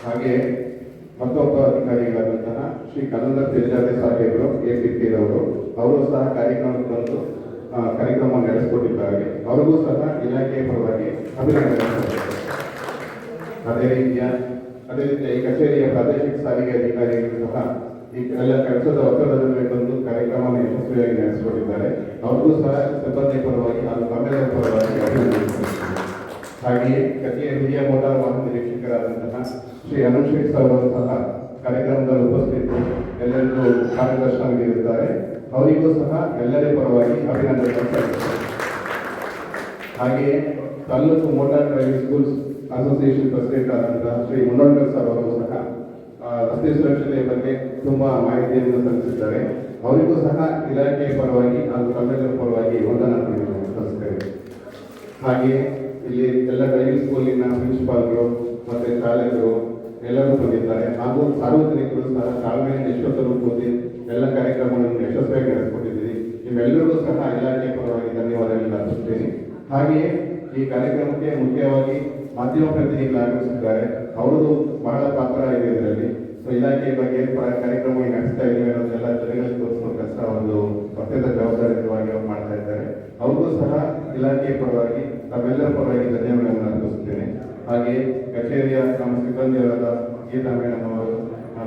ಹಾಗೆ ಮತ್ತೊಬ್ಬ ಅಧಿಕಾರಿಗಳಾದಂತಹ ಶ್ರೀ ಕನ್ನಡ ತೇಜಾದೆ ಸಾಹೇಬರು ACP ರವರು ಅವರು ಸಹ ಕಾರ್ಯಕ್ರಮಕ್ಕೆ ಬಂದು ಕಾರ್ಯಕ್ರಮ ನಡೆಸಿಕೊಟ್ಟಿದ್ದಾರೆ. ಅವರಿಗೂ ಸಹ ಇಲಾಖೆಯ ಪರವಾಗಿ ಅಭಿನಂದನೆ. ಅದೇ ರೀತಿಯ ಈ ಕಚೇರಿಯ ಪ್ರಾದೇಶಿಕ ಸಾರಿಗೆ ಅಧಿಕಾರಿಗಳು ಸಹ ಈ ಎಲ್ಲ ಕೆಲಸದ ಒತ್ತಡದಲ್ಲಿ ಬಂದು ಕಾರ್ಯಕ್ರಮವನ್ನು ಯಶಸ್ವಿಯಾಗಿ ನಡೆಸಿಕೊಟ್ಟಿದ್ದಾರೆ. ಅವ್ರಿಗೂ ಸಹ ಸಿಬ್ಬಂದಿ ಪರವಾಗಿ ಹಾಗೂ ತಮ್ಮೆಲ್ಲರ ಪರವಾಗಿ ಅಭಿನಂದಿಸುತ್ತೇನೆ. ಹಾಗೆಯೇ ಕಚೇರಿಯ ಹಿರಿಯ ಮೋಟಾರ್ ವಾಹನ ನಿರೀಕ್ಷಕರಾದಂತಹ ಶ್ರೀ ಅನುಶೇಖ್ ಅವರು ಸಹ ಕಾರ್ಯಕ್ರಮದಲ್ಲಿ ಉಪಸ್ಥಿತರು ಎಲ್ಲರಿಗೂ ಮಾರ್ಗದರ್ಶನ ನೀಡಿರುತ್ತಾರೆ. ಅವರಿಗೂ ಸಹ ಎಲ್ಲರ ಪರವಾಗಿ ಅಭಿನಂದನೆ ಸಲ್ಲಿಸುತ್ತೇನೆ. ಹಾಗೆಯೇ taluk motor driving schools association president ಆದಂತಹ ಶ್ರೀ ಮುನ್ನೋಳ್ಕರ್ ಸರ್ ಅವರು ಸಹ ರಸ್ತೆ ಸುರಕ್ಷತೆಯ ಬಗ್ಗೆ ತುಂಬಾ ಮಾಹಿತಿಯನ್ನು ಸಲ್ಲಿಸಿದ್ದಾರೆ. ಅವರಿಗೂ ಸಹ ಇಲಾಖೆಯ ಪರವಾಗಿ ಹಾಗೂ ತಮ್ಮೆಲ್ಲರ ಪರವಾಗಿ ವಂದನೆಗಳನ್ನು ಸಲ್ಲಿಸುತ್ತೇವೆ. ಹಾಗೆಯೇ ಇಲ್ಲಿ ಎಲ್ಲ ಡ್ರೈವಿಂಗ್ ಸ್ಕೂಲಿನ ಪ್ರಿನ್ಸಿಪಾಲ್ಗಳು ಮತ್ತೆ ಚಾಲಕರು ಎಲ್ಲರೂ ಬಂದಿದ್ದಾರೆ. ಹಾಗೂ ಸಾರ್ವಜನಿಕರು ಸಹ ತಾಳ್ಮೆಯಿಂದ ಎಷ್ಟೊತ್ತರೂ ಕೂತಿ ಎಲ್ಲ ಕಾರ್ಯಕ್ರಮಗಳನ್ನು ಯಶಸ್ವಿಯಾಗಿ ನಡೆಸಿಕೊಟ್ಟಿದ್ದೀರಿ. ನಿಮ್ಮೆಲ್ಲರಿಗೂ ಸಹ ಇಲಾಖೆಯ ಪರವಾಗಿ ಧನ್ಯವಾದಗಳನ್ನು ಅರ್ಪಿಸುತ್ತೇನೆ. ಹಾಗೆಯೇ ಈ ಕಾರ್ಯಕ್ರಮಕ್ಕೆ ಮುಖ್ಯವಾಗಿ ಮಾಧ್ಯಮ ಪ್ರತಿನಿಧಿಗಳು ಆಗಮಿಸಿದ್ದಾರೆ. ಅವರದು ಬಹಳ ಪಾತ್ರ ಇದೆ ಇದರಲ್ಲಿ. ಸೊ ಇಲಾಖೆಯ ಬಗ್ಗೆ ಕಾರ್ಯಕ್ರಮವನ್ನು ನಡೆಸ್ತಾ ಇದ್ದೀವಿ ಅನ್ನೋದೆಲ್ಲ ಜನಗಳಿಗೆ ತೋರಿಸುವ ಕೆಲಸ ಒಂದು ಅತ್ಯಂತ ಜವಾಬ್ದಾರಿಯುತವಾಗಿ ಅವರು ಮಾಡ್ತಾ ಇದ್ದಾರೆ. ಅವ್ರಿಗೂ ಸಹ ಇಲಾಖೆಯ ಪರವಾಗಿ ತಮ್ಮೆಲ್ಲರ ಪರವಾಗಿ ಧನ್ಯವಾದಗಳನ್ನು ಅರ್ಪಿಸುತ್ತೇನೆ. ಹಾಗೆ ಕಚೇರಿಯ ನಮ್ಮ ಸಿಬ್ಬಂದಿಯವರಾದ ಗೀತಾ ಮೇಡಮ್ ಅವರು,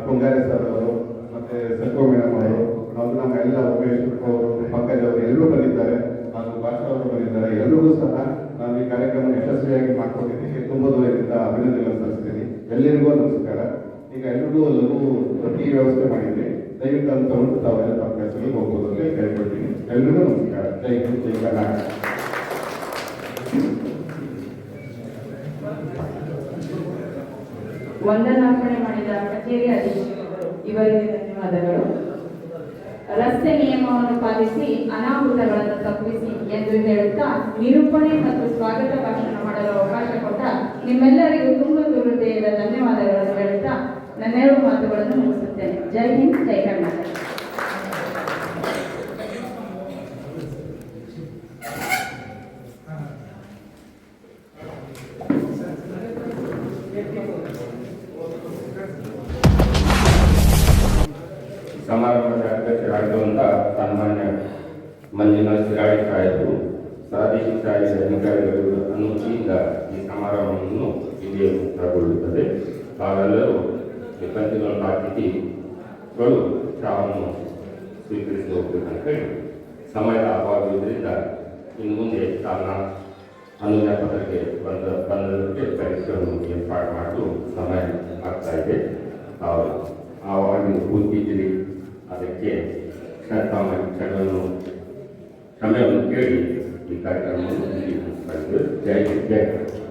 ಪುಂಗಾರೆ ಸರ್ ಅವರು, ಮತ್ತೆ ಸತ್ವ ಮೇಡಮ್ ಅವರು, ಹಾಗೂ ನಮ್ಮ ಎಲ್ಲ ಉಮೇಶ್ ಅವರು, ಪಂಕಜ್ ಅವರು ಎಲ್ಲರೂ ಬಂದಿದ್ದಾರೆ. ಹಾಗೂ ಭಾಷಾ ಅವರು ಬಂದಿದ್ದಾರೆ. ಎಲ್ಲರಿಗೂ ಸಹ ನಾನು ಈ ಕಾರ್ಯಕ್ರಮ ಯಶಸ್ವಿಯಾಗಿ ಮಾಡ್ಕೊಂಡಿದ್ದೀನಿ. ತುಂಬ ದೂರದಿಂದ ಅಭಿನಂದನೆಗಳನ್ನು ಸಲ್ಲಿಸ್ತೀನಿ. ಎಲ್ಲರಿಗೂ ನಮಸ್ಕಾರ. ಈಗ ಎಲ್ರಿಗೂ ಲಘು ಟೀ ವ್ಯವಸ್ಥೆ ಮಾಡಿದ್ವಿ. ದಯವಿಟ್ಟು ಅಂತ ತಗೊಂಡು ತಾವೆಲ್ಲ ತಮ್ಮ ಕೆಲಸಗಳಿಗೆ ಹೋಗ್ಬೋದು ಅಂತ ಕೇಳ್ಕೊಳ್ತೀನಿ. ಎಲ್ರಿಗೂ ನಮಸ್ಕಾರ. ಜೈ ಹಿಂದ್, ಜೈ ಕರ್ನಾಟಕ. ವಂದನಾರ್ಪಣೆ ಮಾಡಿದ ಕಚೇರಿ ಅಧೀಕ್ಷಕರು ಇವರಿಗೆ ಧನ್ಯವಾದಗಳು. ರಸ್ತೆ ನಿಯಮವನ್ನು ಪಾಲಿಸಿ ಅನಾಹುತಗಳನ್ನು ತಪ್ಪಿಸಿ ಎಂದು ಹೇಳುತ್ತಾ ನಿರೂಪಣೆ ಮತ್ತು ಸ್ವಾಗತ ಭಾಷಣ ಮಾಡಲು ಅವಕಾಶ ಕೊಟ್ಟ ನಿಮ್ಮೆಲ್ಲರಿಗೂ ತುಂಬ ಹೃದಯದ ಧನ್ಯವಾದಗಳನ್ನು ಹೇಳುತ್ತಾ ನನ್ನೆರಡು ಮಾತುಗಳನ್ನು ಮುಗಿಸುತ್ತೇನೆ. ಜೈ ಹಿಂದ್, ಜೈ ಕರ್ನಾಟಕ. ಸಮಾರಂಭದ ಅಧ್ಯಕ್ಷರಾಗಿರುವಂಥ ಸನ್ಮಾನ್ಯ ಮಂಜುನಾಥ್ ಶಿರಾಡಿ ಸಾಹೇಬರು ಪ್ರಾದೇಶಿಕ ಸಾರಿಗೆ ಅಧಿಕಾರಿಗಳ ಅನುಮತಿಯಿಂದ ಈ ಸಮಾರಂಭವನ್ನು ಇಲ್ಲಿಯೇ ಮುಕ್ತಾಯಗೊಳ್ಳುತ್ತದೆ. ತಾವೆಲ್ಲರೂ ಸಿಬ್ಬಂದಿಗಳನ್ನು ಅತಿಥಿಗಳು ಚಾವನ್ನು ಸ್ವೀಕರಿಸಿ ಹೋಗಬೇಕಂತ ಹೇಳಿ ಸಮಯದ ಅಭಾವವಿದ್ದರಿಂದ ಇನ್ನು ಮುಂದೆ ತನ್ನ ಅನುಜ್ಞಾ ಪತ್ರಕ್ಕೆ ಬಂದದಕ್ಕೆ ಪರೀಕ್ಷೆಯನ್ನು ಏರ್ಪಾಡು ಮಾಡಲು ಸಮಯ ಆಗ್ತಾ ಇದೆ. ಆವಾಗ ಕೂತಿದ್ದೀರಿ, ಅದಕ್ಕೆ ಕ್ಷಮೆಯನ್ನು ಕೇಳಿ ಈ ಕಾರ್ಯಕ್ರಮವನ್ನು ಮುಗಿಸಿಕೊಂಡಿದ್ದೇವೆ. ಜೈ ಹಿಂದ್, ಜೈ ಕರ್ನಾಟಕ.